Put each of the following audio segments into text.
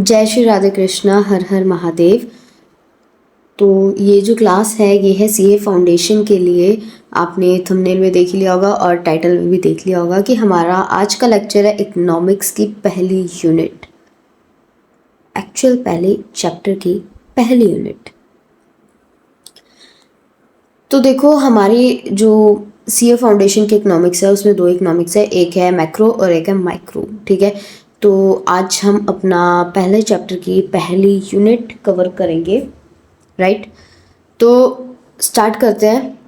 जय श्री राधे कृष्णा, हर हर महादेव। तो ये जो क्लास है ये है सीए फाउंडेशन के लिए। आपने थंबनेल में देख लिया होगा और टाइटल में भी देख लिया होगा कि हमारा आज का लेक्चर है इकोनॉमिक्स की पहली यूनिट, एक्चुअल पहले चैप्टर की पहली यूनिट। तो देखो, हमारी जो सीए फाउंडेशन की इकोनॉमिक्स है उसमें दो इकोनॉमिक्स है, एक है मैक्रो और एक है माइक्रो। ठीक है, तो आज हम अपना पहले चैप्टर की पहली यूनिट कवर करेंगे। राइट, तो स्टार्ट करते हैं।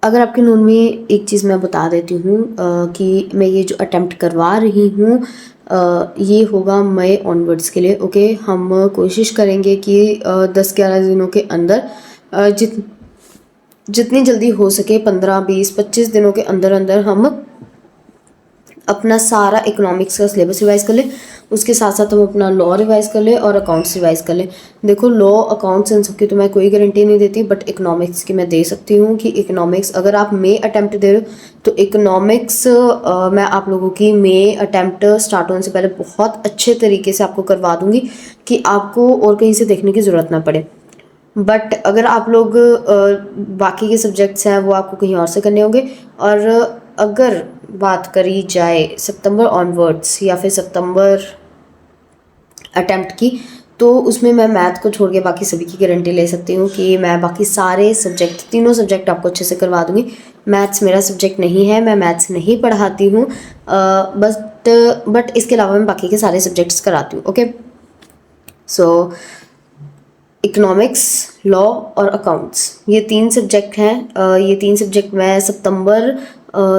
अगर आपके नोट में एक चीज़ मैं बता देती हूँ कि मैं ये जो अटेम्प्ट करवा रही हूँ ये होगा मई ऑनवर्ड्स के लिए। ओके, हम कोशिश करेंगे कि 10-11 दिनों के अंदर जितनी जल्दी हो सके 15-20-25 दिनों के अंदर अंदर हम अपना सारा इकोनॉमिक्स का सिलेबस रिवाइज कर लें। उसके साथ साथ हम अपना लॉ रिवाइज कर लें और अकाउंट्स रिवाइज कर लें। देखो, लॉ अकाउंट्स इन सब की तो मैं कोई गारंटी नहीं देती, बट इकोनॉमिक्स की मैं दे सकती हूँ कि इकोनॉमिक्स अगर आप मे अटैम्प्ट दे रहे हो तो इकोनॉमिक्स मैं आप लोगों की मे अटैम्प्ट स्टार्ट होने से पहले बहुत अच्छे तरीके से आपको करवा दूँगी कि आपको और कहीं से देखने की ज़रूरत ना पड़े। बट अगर आप लोग बाकी के सब्जेक्ट्स हैं वो आपको कहीं और से करने होंगे। और अगर बात करी जाए सितंबर ऑनवर्ड्स या फिर सितंबर अटेम्प्ट की, तो उसमें मैं मैथ को छोड़ के बाकी सभी की गारंटी ले सकती हूँ कि मैं बाकी सारे सब्जेक्ट, तीनों सब्जेक्ट आपको अच्छे से करवा दूँगी। मैथ्स मेरा सब्जेक्ट नहीं है, मैं मैथ्स नहीं पढ़ाती हूँ, बट इसके अलावा मैं बाकी के सारे सब्जेक्ट्स कराती हूँ। ओके, सो इकोनॉमिक्स, लॉ और अकाउंट्स, ये तीन सब्जेक्ट हैं। ये तीन सब्जेक्ट मैं सितंबर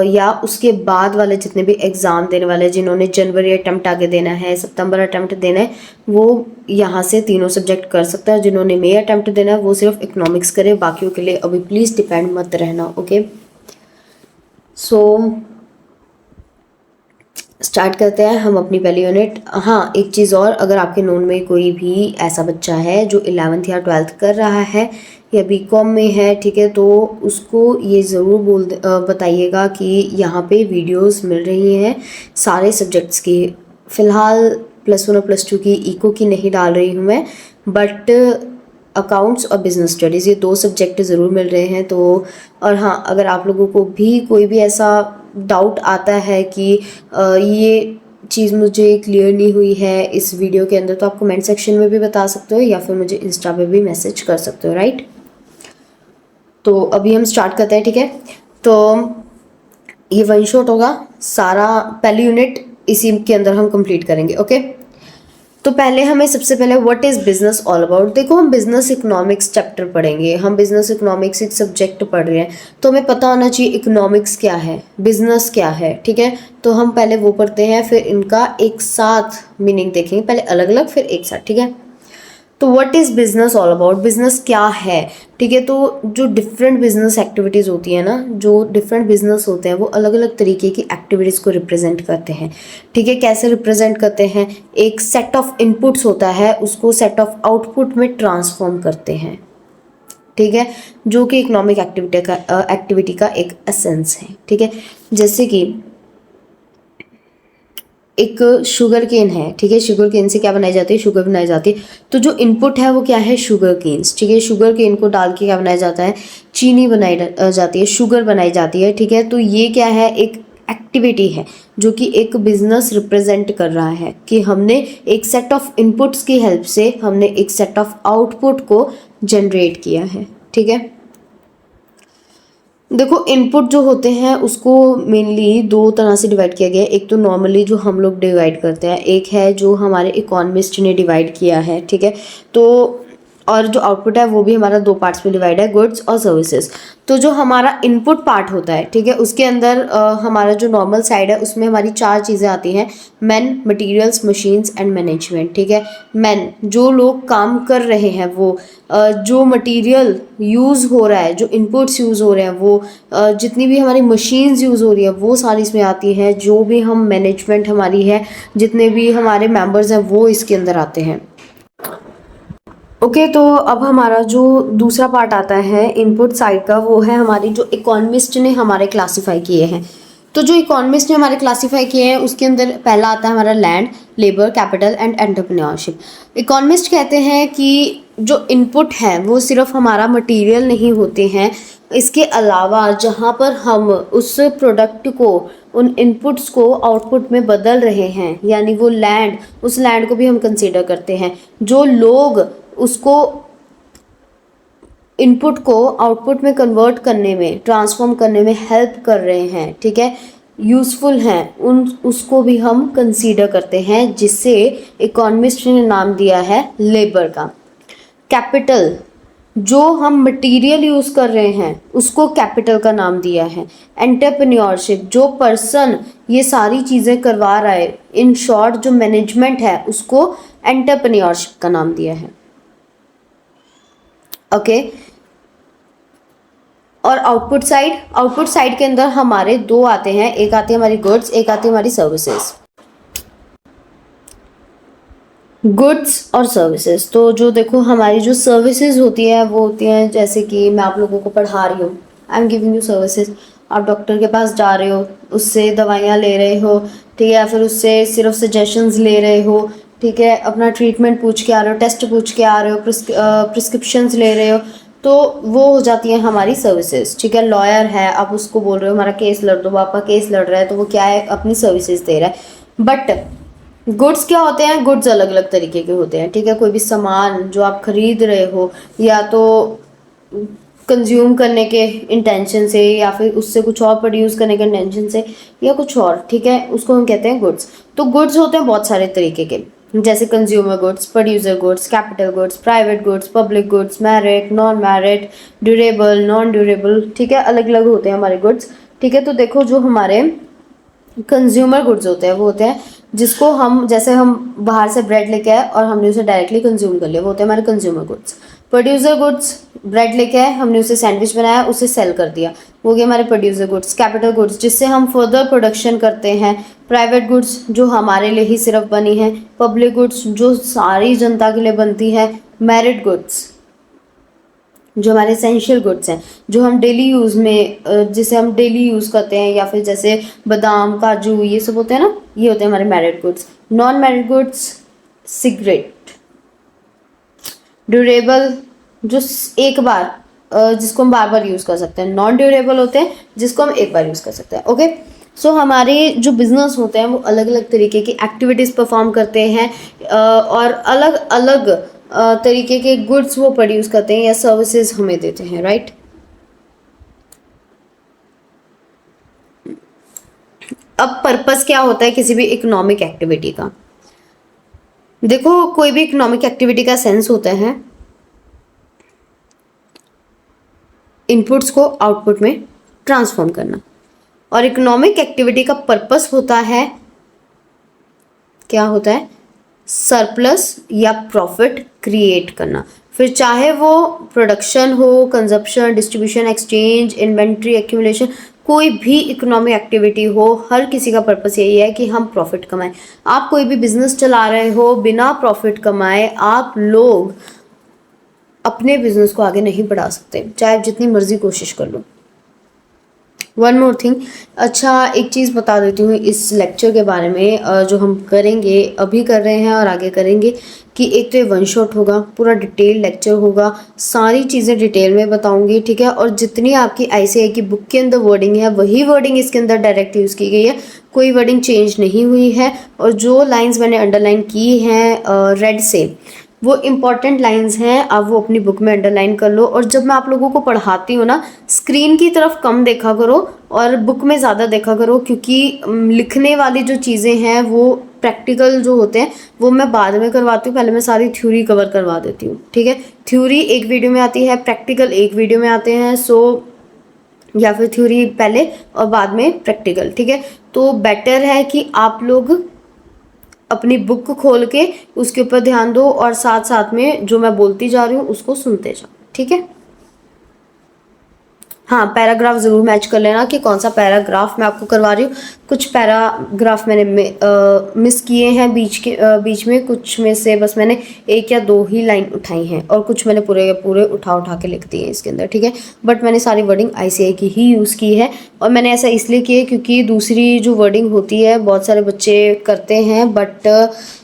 या उसके बाद वाले जितने भी एग्ज़ाम देने वाले, जिन्होंने जनवरी अटैम्प्ट आगे देना है, सितंबर अटैम्प्ट देना है, वो यहाँ से तीनों सब्जेक्ट कर सकता है। जिन्होंने मे अटैम्प्ट देना है वो सिर्फ इकोनॉमिक्स करे, बाकियों के लिए अभी प्लीज़ डिपेंड मत रहना। ओके, सो स्टार्ट करते हैं हम अपनी पहली यूनिट। हाँ, एक चीज़ और, अगर आपके नोन में कोई भी ऐसा बच्चा है जो 11th या 12th कर रहा है या बीकॉम में है, ठीक है, तो उसको ये ज़रूर बताइएगा कि यहाँ पे वीडियोस मिल रही हैं सारे सब्जेक्ट्स की। फ़िलहाल +1 और +2 की इको की नहीं डाल रही हूँ मैं, बट अकाउंट्स और बिजनेस स्टडीज़ ये दो सब्जेक्ट ज़रूर मिल रहे हैं। तो और हाँ, अगर आप लोगों को भी कोई भी ऐसा डाउट आता है कि ये चीज़ मुझे क्लियर नहीं हुई है इस वीडियो के अंदर, तो आप कमेंट सेक्शन में भी बता सकते हो या फिर मुझे इंस्टा पे भी मैसेज कर सकते हो। राइट, तो अभी हम स्टार्ट करते हैं। ठीक है, तो ये वन शॉट होगा, सारा पहली यूनिट इसी के अंदर हम कंप्लीट करेंगे। ओके, तो पहले हमें सबसे पहले what is business all about. देखो, हम बिजनेस इकोनॉमिक्स चैप्टर पढ़ेंगे, हम बिजनेस इकोनॉमिक्स एक सब्जेक्ट पढ़ रहे हैं, तो हमें पता होना चाहिए इकोनॉमिक्स क्या है, बिजनेस क्या है। ठीक है, तो हम पहले वो पढ़ते हैं, फिर इनका एक साथ मीनिंग देखेंगे, पहले अलग अलग फिर एक साथ। ठीक है, तो what is business all about, business क्या है। ठीक है, तो जो डिफरेंट बिजनेस एक्टिविटीज़ होती है ना, जो डिफरेंट बिजनेस होते हैं वो अलग अलग तरीके की एक्टिविटीज़ को रिप्रेजेंट करते हैं। ठीक है, कैसे रिप्रेजेंट करते हैं, एक सेट ऑफ इनपुट्स होता है उसको सेट ऑफ आउटपुट में ट्रांसफॉर्म करते हैं। ठीक है, जो कि इकोनॉमिक एक्टिविटी का एक एसेंस है। ठीक है, जैसे कि एक शुगर केन है। ठीक है, शुगर केन से क्या बनाई जाती है, शुगर बनाई जाती है। तो जो इनपुट है वो क्या है, शुगर केन्स। ठीक है, शुगर केन को डाल के क्या बनाया जाता है, चीनी बनाई जाती है, शुगर बनाई जाती है। ठीक है, तो ये क्या है, एक एक्टिविटी है जो कि एक बिजनेस रिप्रेजेंट कर रहा है कि हमने एक सेट ऑफ इनपुट्स की हेल्प से हमने एक सेट ऑफ आउटपुट को जनरेट किया है। ठीक है, देखो, इनपुट जो होते हैं उसको मेनली दो तरह से डिवाइड किया गया है। एक तो नॉर्मली जो हम लोग डिवाइड करते हैं, एक है जो हमारे इकोनॉमिस्ट ने डिवाइड किया है। ठीक है, तो और जो आउटपुट है वो भी हमारा दो पार्ट्स में डिवाइड है, गुड्स और सर्विसेज। तो जो हमारा इनपुट पार्ट होता है, ठीक है, उसके अंदर हमारा जो नॉर्मल साइड है उसमें हमारी चार चीज़ें आती हैं, man, materials, machines and management. ठीक है, मैन जो लोग काम कर रहे हैं वो, जो मटेरियल यूज़ हो रहा है, जो इनपुट्स यूज़ हो रहे हैं वो, जितनी भी हमारी मशीन्स यूज़ हो रही है वो सारी इसमें आती हैं। जो भी हम मैनेजमेंट हमारी है, जितने भी हमारे मेंबर्स हैं वो इसके अंदर आते हैं। ओके, तो अब हमारा जो दूसरा पार्ट आता है इनपुट साइड का, वो है हमारी जो इकोनॉमिस्ट ने हमारे क्लासीफाई किए हैं। तो जो इकोनॉमिस्ट ने हमारे क्लासीफाई किए हैं उसके अंदर पहला आता है हमारा land, labour, capital and entrepreneurship. Economist कहते हैं कि जो इनपुट है वो सिर्फ हमारा मटेरियल नहीं होते हैं, इसके अलावा जहाँ पर हम उस प्रोडक्ट को, उन इनपुट्स को आउटपुट में बदल रहे हैं, यानी वो लैंड, उस लैंड को भी हम कंसीडर करते हैं। जो लोग उसको इनपुट को आउटपुट में कन्वर्ट करने में, ट्रांसफॉर्म करने में हेल्प कर रहे हैं, ठीक है, यूज़फुल हैं, उसको भी हम कंसीडर करते हैं, जिससे इकोनॉमिस्ट ने नाम दिया है लेबर का। कैपिटल, जो हम मटेरियल यूज़ कर रहे हैं उसको कैपिटल का नाम दिया है। एंटरप्रेन्योरशिप, जो पर्सन ये सारी चीज़ें करवा रहा है, इन शॉर्ट जो मैनेजमेंट है, उसको एंटरप्रेन्योरशिप का नाम दिया है। ओके और आउटपुट साइड के अंदर हमारे दो आते हैं, एक आती है हमारी गुड्स, एक आती है हमारी सर्विसेज। गुड्स और सर्विसेज, तो जो देखो हमारी जो सर्विसेज होती है वो होती हैं, जैसे कि मैं आप लोगों को पढ़ा रही हूँ, I am giving you services. आप डॉक्टर के पास जा रहे हो, उससे दवाइयाँ ले रहे हो, ठीक है, या फिर उससे सिर्फ सजेशंस ले रहे हो, ठीक है, अपना ट्रीटमेंट पूछ के आ रहे हो, टेस्ट पूछ के आ रहे हो, प्रिस्क्रिप्शंस ले रहे हो, तो वो हो जाती है हमारी सर्विसेज, ठीक है। लॉयर है, आप उसको बोल रहे हो हमारा केस लड़ दो, आपका केस लड़ रहा है, तो वो क्या है, अपनी सर्विसेज दे रहा है। बट गुड्स क्या होते हैं, गुड्स अलग अलग तरीके के होते हैं, ठीक है। कोई भी सामान जो आप खरीद रहे हो, या तो कंज्यूम करने के इंटेंशन से, या फिर उससे कुछ और प्रोड्यूस करने के इंटेंशन से, या कुछ और, ठीक है, उसको हम कहते हैं गुड्स। तो गुड्स होते हैं बहुत सारे तरीके के, जैसे consumer goods, producer goods, capital goods, private goods, public goods, merit, non merit, durable, non durable, ठीक है, अलग अलग होते हैं हमारे गुड्स, ठीक है। तो देखो जो हमारे कंज्यूमर गुड्स होते हैं वो होते हैं जिसको हम, जैसे हम बाहर से ब्रेड लेके आए और हमने उसे डायरेक्टली कंज्यूम कर लिया, वो होते हैं हमारे consumer goods. Producer goods, bread लेके आए, हमने उसे सैंडविच बनाया, उसे सेल कर दिया, वो गए हमारे प्रोड्यूसर गुड्स। कैपिटल गुड्स, जिससे हम फर्दर प्रोडक्शन करते हैं। प्राइवेट गुड्स, जो हमारे लिए ही सिर्फ बनी है। पब्लिक गुड्स, जो सारी जनता के लिए बनती है। मेरिट गुड्स, जो हमारे एसेंशियल गुड्स हैं, जो हम डेली यूज़ में, जिसे हम डेली यूज़ करते हैं, या फिर जैसे बादाम, काजू, ये सब होते हैं ना, ये होते हैं हमारे merit goods. Non merit goods, cigarette. Durable, जो एक बार, जिसको हम बार बार यूज़ कर सकते हैं। नॉन ड्यूरेबल होते हैं जिसको हम एक बार यूज़ कर सकते हैं। ओके, सो हमारे जो बिजनेस होते हैं वो अलग अलग तरीके की एक्टिविटीज़ परफॉर्म करते हैं, और अलग अलग तरीके के गुड्स वो प्रोड्यूस करते हैं या सर्विसेज हमें देते हैं, राइट। अब पर्पस क्या होता है किसी भी इकोनॉमिक एक्टिविटी का? देखो, कोई भी इकोनॉमिक एक्टिविटी का सेंस होता है इनपुट्स को आउटपुट में ट्रांसफॉर्म करना, और इकोनॉमिक एक्टिविटी का पर्पस होता है, क्या होता है, सरप्लस या प्रॉफिट क्रिएट करना। फिर चाहे वो प्रोडक्शन हो, consumption, distribution, exchange, inventory, accumulation, कोई भी इकोनॉमिक एक्टिविटी हो, हर किसी का पर्पस यही है कि हम प्रॉफिट कमाएं। आप कोई भी बिजनेस चला रहे हो, बिना प्रॉफिट कमाए आप लोग अपने बिजनेस को आगे नहीं बढ़ा सकते, चाहे आप जितनी मर्जी कोशिश कर लो। वन मोर थिंग, अच्छा एक चीज़ बता देती हूँ इस लेक्चर के बारे में, जो हम करेंगे, अभी कर रहे हैं और आगे करेंगे, कि एक तो ये वन शॉट होगा, पूरा डिटेल लेक्चर होगा, सारी चीज़ें डिटेल में बताऊंगी, ठीक है। और जितनी आपकी ICAI की बुक के अंदर वर्डिंग है वही वर्डिंग इसके अंदर डायरेक्ट यूज़ की गई है, कोई वर्डिंग चेंज नहीं हुई है। और जो लाइन्स मैंने अंडरलाइन की हैं रेड से, वो इम्पॉर्टेंट लाइंस हैं, आप वो अपनी बुक में अंडरलाइन कर लो। और जब मैं आप लोगों को पढ़ाती हूँ ना, स्क्रीन की तरफ कम देखा करो और बुक में ज़्यादा देखा करो, क्योंकि लिखने वाली जो चीज़ें हैं वो प्रैक्टिकल जो होते हैं वो मैं बाद में करवाती हूँ, पहले मैं सारी थ्योरी कवर करवा देती हूँ, ठीक है। थ्योरी एक वीडियो में आती है, प्रैक्टिकल एक वीडियो में आते हैं, सो या फिर थ्योरी पहले और बाद में प्रैक्टिकल, ठीक है। तो बेटर है कि आप लोग अपनी बुक खोल के उसके ऊपर ध्यान दो और साथ साथ में जो मैं बोलती जा रही हूँ उसको सुनते जाओ, ठीक है। हाँ, पैराग्राफ ज़रूर मैच कर लेना कि कौन सा पैराग्राफ मैं आपको करवा रही हूँ। कुछ पैराग्राफ मैंने मिस किए हैं बीच में, कुछ में से बस मैंने 1 या 2 ही लाइन उठाई हैं और कुछ मैंने पूरे के पूरे उठा के लिख दिए इसके अंदर, ठीक है। बट मैंने सारी वर्डिंग आईसीएआई की ही यूज़ की है और मैंने ऐसा इसलिए किया क्योंकि दूसरी जो वर्डिंग होती है बहुत सारे बच्चे करते हैं, बट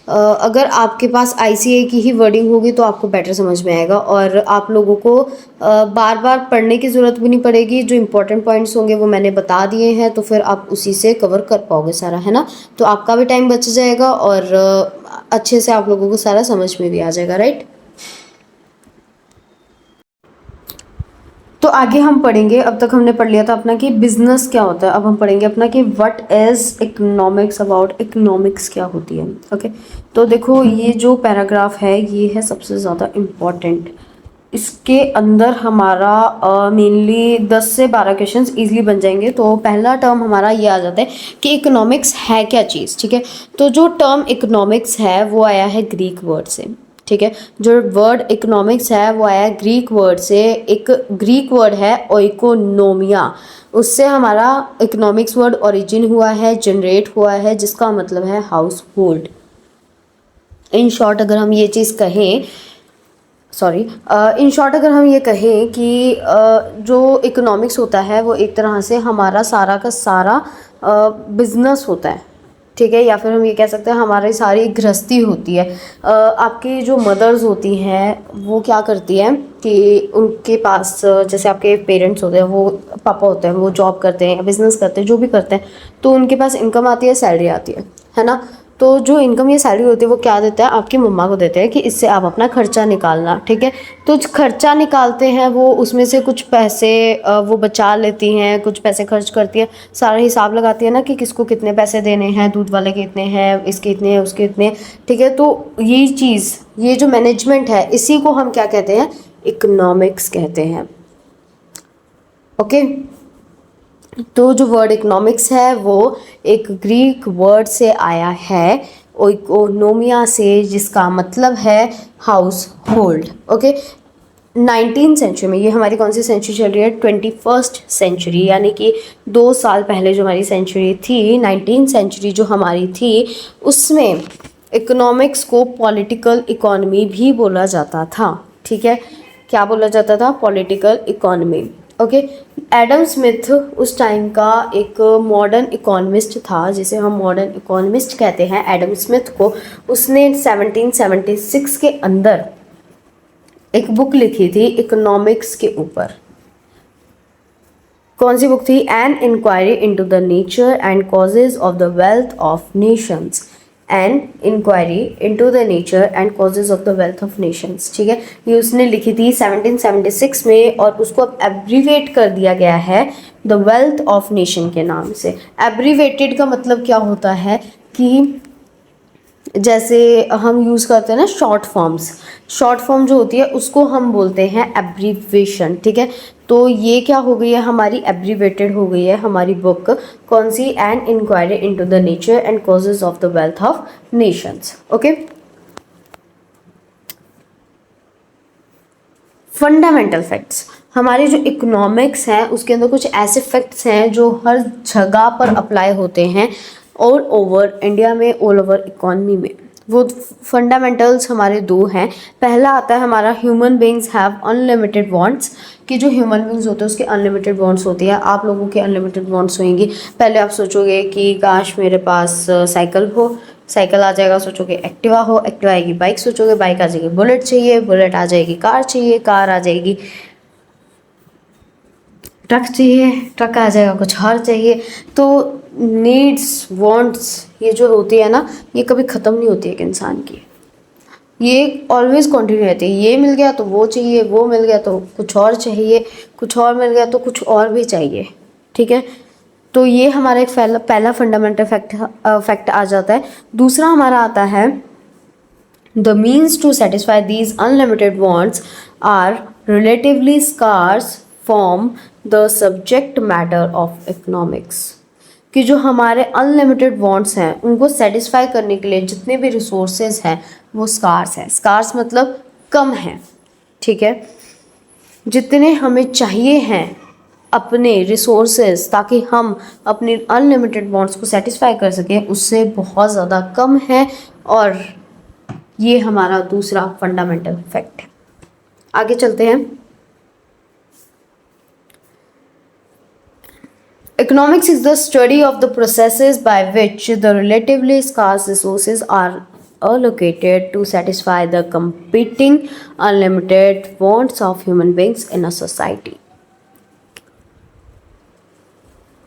अगर आपके पास आईसीएआई की ही वर्डिंग होगी तो आपको बेटर समझ में आएगा और आप लोगों को बार बार पढ़ने की ज़रूरत भी नहीं पड़ेगी। जो इंपॉर्टेंट पॉइंट्स होंगे वो मैंने बता दिए हैं, तो फिर आप उसी से कवर कर पाओगे सारा, है ना। तो आपका भी टाइम बच जाएगा और अच्छे से आप लोगों को सारा समझ में भी आ जाएगा, राइट। तो आगे हम पढ़ेंगे, अब तक हमने पढ़ लिया था अपना कि बिजनेस क्या होता है, अब हम पढ़ेंगे अपना कि what is economics, about economics क्या होती है। ओके, तो देखो ये जो पैराग्राफ है ये है सबसे ज़्यादा इम्पॉर्टेंट। इसके अंदर हमारा मेनली 10 से 12 क्वेश्चंस इजीली बन जाएंगे। तो पहला टर्म हमारा ये आ जाता है कि इकोनॉमिक्स है क्या चीज़, ठीक है। तो जो टर्म इकोनॉमिक्स है वो आया है ग्रीक वर्ड से, ठीक है। जो वर्ड इकोनॉमिक्स है वो आया है ग्रीक वर्ड से। एक ग्रीक वर्ड है ओइकोनोमिया, उससे हमारा इकोनॉमिक्स वर्ड ओरिजिन हुआ है, जनरेट हुआ है, जिसका मतलब है हाउस होल्ड। इन शॉर्ट अगर हम ये चीज़ कहें इन शॉर्ट अगर हम ये कहें कि जो इकोनॉमिक्स होता है वो एक तरह से हमारा सारा का सारा बिजनेस होता है, ठीक है। या फिर हम ये कह सकते हैं हमारी सारी गृहस्थी होती है। आपकी जो मदर्स होती हैं वो क्या करती हैं कि उनके पास जैसे आपके पेरेंट्स होते हैं, वो पापा होते हैं, वो जॉब करते हैं या बिजनेस करते हैं, जो भी करते हैं, तो उनके पास इनकम आती है, सैलरी आती है ना। तो जो इनकम या सैलरी होती है वो क्या देता है, आपकी मम्मा को देते हैं कि इससे आप अपना खर्चा निकालना, ठीक है। तो खर्चा निकालते हैं वो, उसमें से कुछ पैसे वो बचा लेती हैं, कुछ पैसे खर्च करती है, सारा हिसाब लगाती है ना कि किसको कितने पैसे देने हैं, दूध वाले के इतने हैं, इसके इतने हैं, उसके इतने, ठीक है। तो ये चीज़, ये जो मैनेजमेंट है, इसी को हम क्या कहते हैं, इकोनॉमिक्स कहते हैं। ओके, तो जो वर्ड इकोनॉमिक्स है वो एक ग्रीक वर्ड से आया है, ओइकोनोमिया से, जिसका मतलब है house hold. Okay, 19th century में, ये हमारी कौन सी सेंचुरी चल रही है, 21st सेंचुरी, यानी कि 2 साल पहले जो हमारी सेंचुरी थी, 19th सेंचुरी जो हमारी थी, उसमें इकोनॉमिक्स को पॉलिटिकल इकोनॉमी भी बोला जाता था, ठीक है। क्या बोला जाता था, political economy. Okay, Adam Smith उस टाइम का एक मॉडर्न इकोनॉमिस्ट था, जिसे हम मॉडर्न इकोनॉमिस्ट कहते हैं, एडम स्मिथ को। उसने 1776 के अंदर एक बुक लिखी थी इकोनॉमिक्स के ऊपर। कौन सी बुक थी, an inquiry into the nature and causes of the wealth of nations, an inquiry into the nature and causes of the wealth of nations, ठीक है। ये उसने लिखी थी 1776 में और उसको अब एब्रीवेट कर दिया गया है द वेल्थ ऑफ नेशन के नाम से। एब्रीवेटेड का मतलब क्या होता है कि जैसे हम यूज़ करते हैं ना शॉर्ट फॉर्म जो होती है उसको हम बोलते हैं एब्रीवेशन, ठीक है। तो ये क्या हो गई है, हमारी एब्रीवेटेड हो गई है हमारी बुक, कौन सी, an inquiry into the nature and causes of the wealth of nations. Okay, fundamental facts, हमारी जो इकोनॉमिक्स है उसके अंदर कुछ ऐसे फैक्ट्स हैं जो हर जगह पर अप्लाई होते हैं, ऑल ओवर इंडिया में, ऑल ओवर इकोनॉमी में। वो फंडामेंटल्स हमारे 2 हैं। पहला आता है हमारा human beings have unlimited wants, कि जो ह्यूमन बींग्स होते हैं उसके अनलिमिटेड वांट्स होती है। आप लोगों के अनलिमिटेड वांट्स होंगी। पहले आप सोचोगे कि काश मेरे पास साइकिल हो, साइकिल आ जाएगा, सोचोगे एक्टिवा हो, एक्टिवा आएगी बाइक, सोचोगे बाइक आ जाएगी बुलेट चाहिए, बुलेट आ जाएगी कार चाहिए, कार आ जाएगी ट्रक चाहिए, ट्रक आ जाएगा कुछ और चाहिए। तो नीड्स वांट्स ये जो होती है ना, ये कभी ख़त्म नहीं होती है एक इंसान की, ये ऑलवेज कंटिन्यू रहती है। ये मिल गया तो वो चाहिए, वो मिल गया तो कुछ और चाहिए, कुछ और मिल गया तो कुछ और भी चाहिए, ठीक है। तो ये हमारा एक पहला फंडामेंटल फैक्ट आ जाता है। दूसरा हमारा आता है the means to satisfy these unlimited wants are relatively scarce form the subject matter of economics, कि जो हमारे अनलिमिटेड वांट्स हैं उनको सेटिस्फाई करने के लिए जितने भी रिसोर्सेज हैं वो स्कार्स हैं। स्कार्स मतलब कम हैं, ठीक है। जितने हमें चाहिए हैं अपने रिसोर्सेज ताकि हम अपने अनलिमिटेड वांट्स को सेटिस्फाई कर सकें उससे बहुत ज़्यादा कम है, और ये हमारा दूसरा फंडामेंटल फैक्ट है। आगे चलते हैं। Economics is the study of the processes by which the relatively scarce resources are allocated to satisfy the competing unlimited wants of human beings in a society.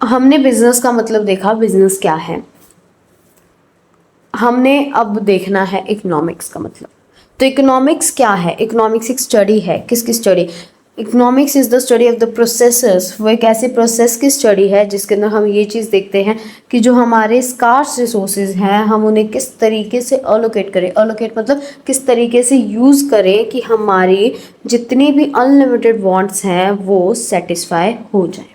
हमने बिजनेस का मतलब देखा, बिजनेस क्या है। हमने अब देखना है इकोनॉमिक्स का मतलब। तो इकोनॉमिक्स क्या है? इकोनॉमिक्स एक स्टडी है। किसकी study? Economics is the study of the processes. वो एक ऐसे प्रोसेस की स्टडी है जिसके अंदर हम ये चीज़ देखते हैं कि जो हमारे स्कार्स रिसोर्सेज हैं हम उन्हें किस तरीके से अलोकेट करें। अलोकेट मतलब किस तरीके से यूज़ करें कि हमारी जितनी भी अनलिमिटेड वांट्स हैं वो सेटिस्फाई हो जाए।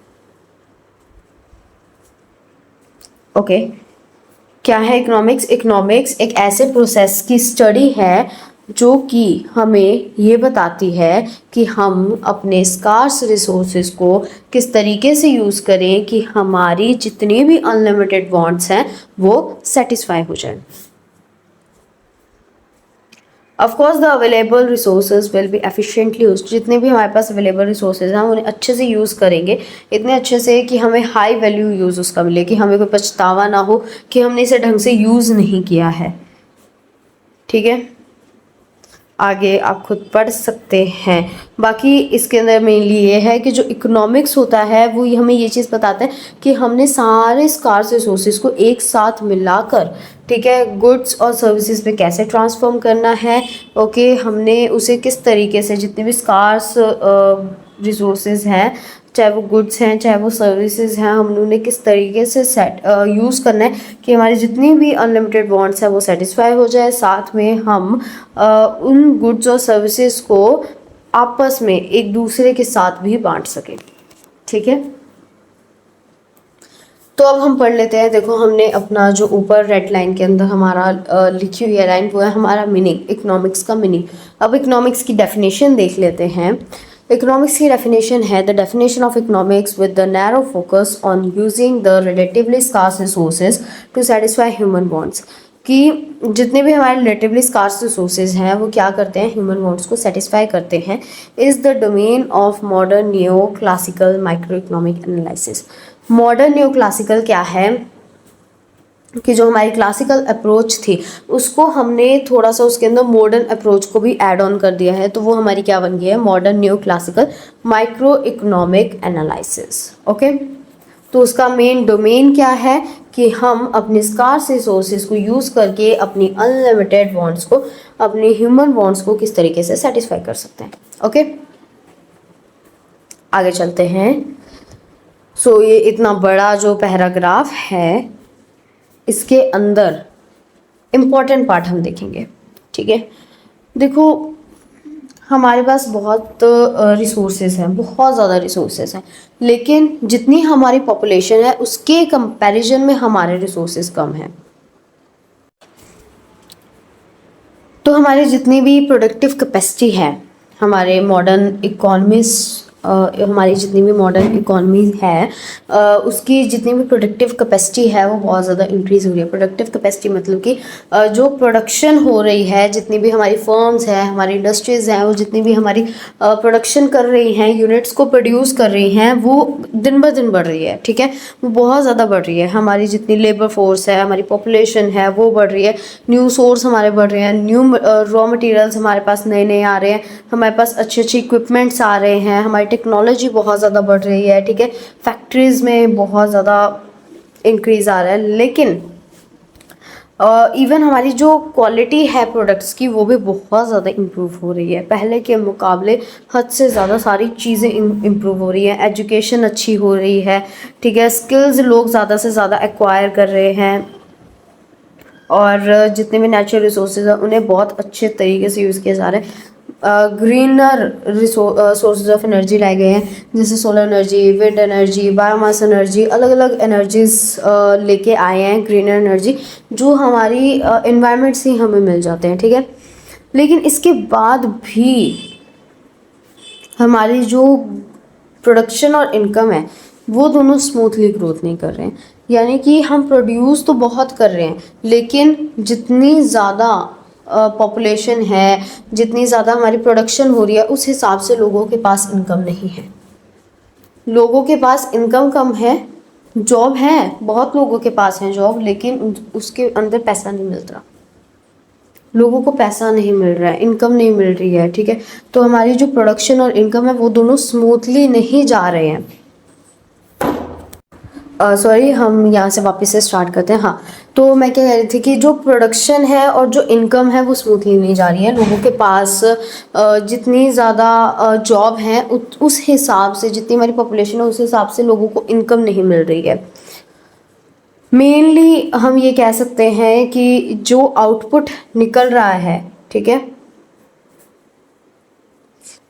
ओके क्या है इकोनॉमिक्स? इकोनॉमिक्स एक ऐसे प्रोसेस की स्टडी है जो कि हमें ये बताती है कि हम अपने स्कार्स रिसोर्सेज को किस तरीके से यूज़ करें कि हमारी जितनी भी अनलिमिटेड वांट्स हैं वो सेटिस्फाई हो जाए। Of course the available resources will be efficiently use. जितने भी हमारे पास अवेलेबल रिसोर्सेज हैं हम उन्हें अच्छे से यूज़ करेंगे, इतने अच्छे से कि हमें हाई वैल्यू यूज़ उसका मिले, कि हमें कोई पछतावा ना हो कि हमने इसे ढंग से यूज़ नहीं किया है। ठीक है, आगे आप खुद पढ़ सकते हैं। बाकी इसके अंदर मेनली ये है कि जो इकोनॉमिक्स होता है वो हमें ये चीज़ बताता है कि हमने सारे स्कार्स रिसोर्सेज को एक साथ मिलाकर, ठीक है, गुड्स और सर्विसेज पे कैसे ट्रांसफॉर्म करना है। ओके हमने उसे किस तरीके से जितने भी स्कार्स रिसोर्सेज हैं, चाहे वो गुड्स हैं चाहे वो सर्विसेज हैं, हम उन्हें किस तरीके से यूज़ करना है कि हमारी जितनी भी अनलिमिटेड वांट्स है वो सेटिस्फाई हो जाए। साथ में हम उन गुड्स और सर्विसेज को आपस में एक दूसरे के साथ भी बांट सकें। ठीक है, तो अब हम पढ़ लेते हैं। देखो हमने अपना जो ऊपर रेड लाइन के अंदर हमारा लिखी हुई है लाइन वो है हमारा मीनिंग, इकोनॉमिक्स का मीनिंग। अब इकोनॉमिक्स की डेफिनेशन देख लेते हैं। इकोनॉमिक्स की डेफिनेशन है the definition of economics with the narrow focus on using the relatively scarce resources to satisfy human wants. कि जितने भी हमारे रिलेटिवली स्कार्स रिसोर्सेज हैं वो क्या करते हैं, ह्यूमन वांट्स को सेटिस्फाई करते हैं। Is the domain of modern new classical micro economic analysis. Modern new classical क्या है कि जो हमारी क्लासिकल अप्रोच थी उसको हमने थोड़ा सा उसके अंदर मॉडर्न अप्रोच को भी ऐड ऑन कर दिया है, तो वो हमारी क्या बन गई है, modern new classical micro economic analysis. Okay, तो उसका मेन डोमेन क्या है कि हम अपने स्कार्स रिसोर्सेज को यूज़ करके अपनी अनलिमिटेड वांट्स को, अपने ह्यूमन वांट्स को किस तरीके से सेटिस्फाई कर सकते हैं। ओके आगे चलते हैं। सो ये इतना बड़ा जो पैराग्राफ है इसके अंदर इम्पॉर्टेंट पार्ट हम देखेंगे। ठीक है, देखो हमारे पास बहुत रिसोर्सेज हैं, बहुत ज़्यादा रिसोर्सेज हैं, लेकिन जितनी हमारी पॉपुलेशन है उसके कंपैरिजन में हमारे रिसोर्सेज कम हैं। तो हमारी जितनी भी प्रोडक्टिव कैपेसिटी है, हमारे मॉडर्न इकोनॉमीज, हमारी जितनी भी मॉडर्न इकोनॉमी है उसकी जितनी भी प्रोडक्टिव कैपेसिटी है वो बहुत ज़्यादा इंक्रीज़ हो रही है। प्रोडक्टिव कैपेसिटी मतलब कि जो प्रोडक्शन हो रही है, जितनी भी हमारी फर्म्स हैं, हमारी इंडस्ट्रीज़ हैं, वो जितनी भी हमारी प्रोडक्शन कर रही हैं, यूनिट्स को प्रोड्यूस कर रही हैं, वो दिन ब दिन बढ़ रही है। ठीक है, वो बहुत ज़्यादा बढ़ रही है। हमारी जितनी लेबर फोर्स है, हमारी पॉपुलेशन है वो बढ़ रही है, न्यू सोर्स हमारे बढ़ रहे हैं, न्यू रॉ मटेरियल्स हमारे पास नए नए आ रहे हैं, हमारे पास अच्छे अच्छे इक्विपमेंट्स आ रहे हैं, हमारी टेक्नोलॉजी बहुत ज़्यादा बढ़ रही है। ठीक है, फैक्ट्रीज़ में बहुत ज़्यादा इंक्रीज़ आ रहा है, लेकिन इवन हमारी जो क्वालिटी है प्रोडक्ट्स की वो भी बहुत ज़्यादा इम्प्रूव हो रही है। पहले के मुकाबले हद से ज़्यादा सारी चीज़ें इम्प्रूव हो रही हैं। एजुकेशन अच्छी हो रही है, ठीक है, स्किल्स लोग ज़्यादा से ज़्यादा एक्वायर कर रहे हैं, और जितने भी नेचुरल रिसोर्सेज हैं उन्हें बहुत अच्छे तरीके से यूज़ किया जा रहा है। ग्रीनर सोर्सेज ऑफ एनर्जी लाए गए हैं, जैसे solar energy, wind energy, biomass energy, अलग अलग एनर्जीज लेके आए हैं, ग्रीनर एनर्जी, जो हमारी एनवायरनमेंट से हमें मिल जाते हैं। ठीक है, लेकिन इसके बाद भी हमारी जो प्रोडक्शन और इनकम है वो दोनों स्मूथली ग्रोथ नहीं कर रहे हैं। यानी कि हम प्रोड्यूस तो बहुत कर रहे हैं, लेकिन जितनी ज़्यादा पॉपुलेशन है, जितनी ज़्यादा हमारी प्रोडक्शन हो रही है, उस हिसाब से लोगों के पास इनकम नहीं है। लोगों के पास इनकम कम है, जॉब है, बहुत लोगों के पास है जॉब, लेकिन उसके अंदर पैसा नहीं मिल रहा। लोगों को पैसा नहीं मिल रहा है, इनकम नहीं मिल रही है, ठीक है। तो हमारी जो प्रोडक्शन और इनकम है वो दोनों स्मूथली नहीं जा रहे हैं। सॉरी, हम यहाँ से वापस से स्टार्ट करते हैं। हाँ, तो मैं क्या कह रही थी कि जो प्रोडक्शन है और जो इनकम है वो स्मूथली नहीं जा रही है। लोगों के पास जितनी ज़्यादा जॉब है उस हिसाब से, जितनी हमारी पॉपुलेशन है उस हिसाब से लोगों को इनकम नहीं मिल रही है। मेनली हम ये कह सकते हैं कि जो आउटपुट निकल रहा है, ठीक है,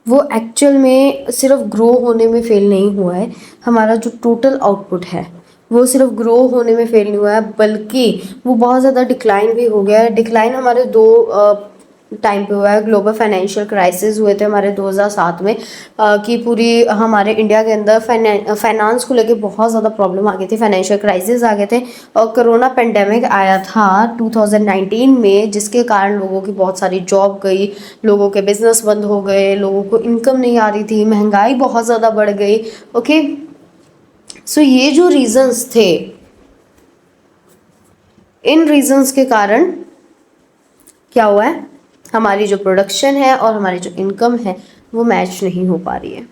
वो एक्चुअल में सिर्फ ग्रो होने में फेल नहीं हुआ है। हमारा जो टोटल आउटपुट है वो सिर्फ ग्रो होने में फेल नहीं हुआ है, बल्कि वो बहुत ज़्यादा डिक्लाइन भी हो गया है। डिक्लाइन हमारे दो टाइम पे हुआ है। ग्लोबल फाइनेंशियल क्राइसिस हुए थे हमारे 2007 में, कि पूरी हमारे इंडिया के अंदर फाइनेंस को लेके बहुत ज़्यादा प्रॉब्लम आ गई थी, फाइनेंशियल क्राइसिस आ गए थे। और कोरोना पेंडेमिक आया था 2019 में, जिसके कारण लोगों की बहुत सारी जॉब गई, लोगों के बिजनेस बंद हो गए, लोगों को इनकम नहीं आ रही थी, महंगाई बहुत ज़्यादा बढ़ गई। ओके, सो ये जो रीजंस थे, इन रीजंस के कारण क्या हुआ है, हमारी जो प्रोडक्शन है और हमारी जो इनकम है वो मैच नहीं हो पा रही है।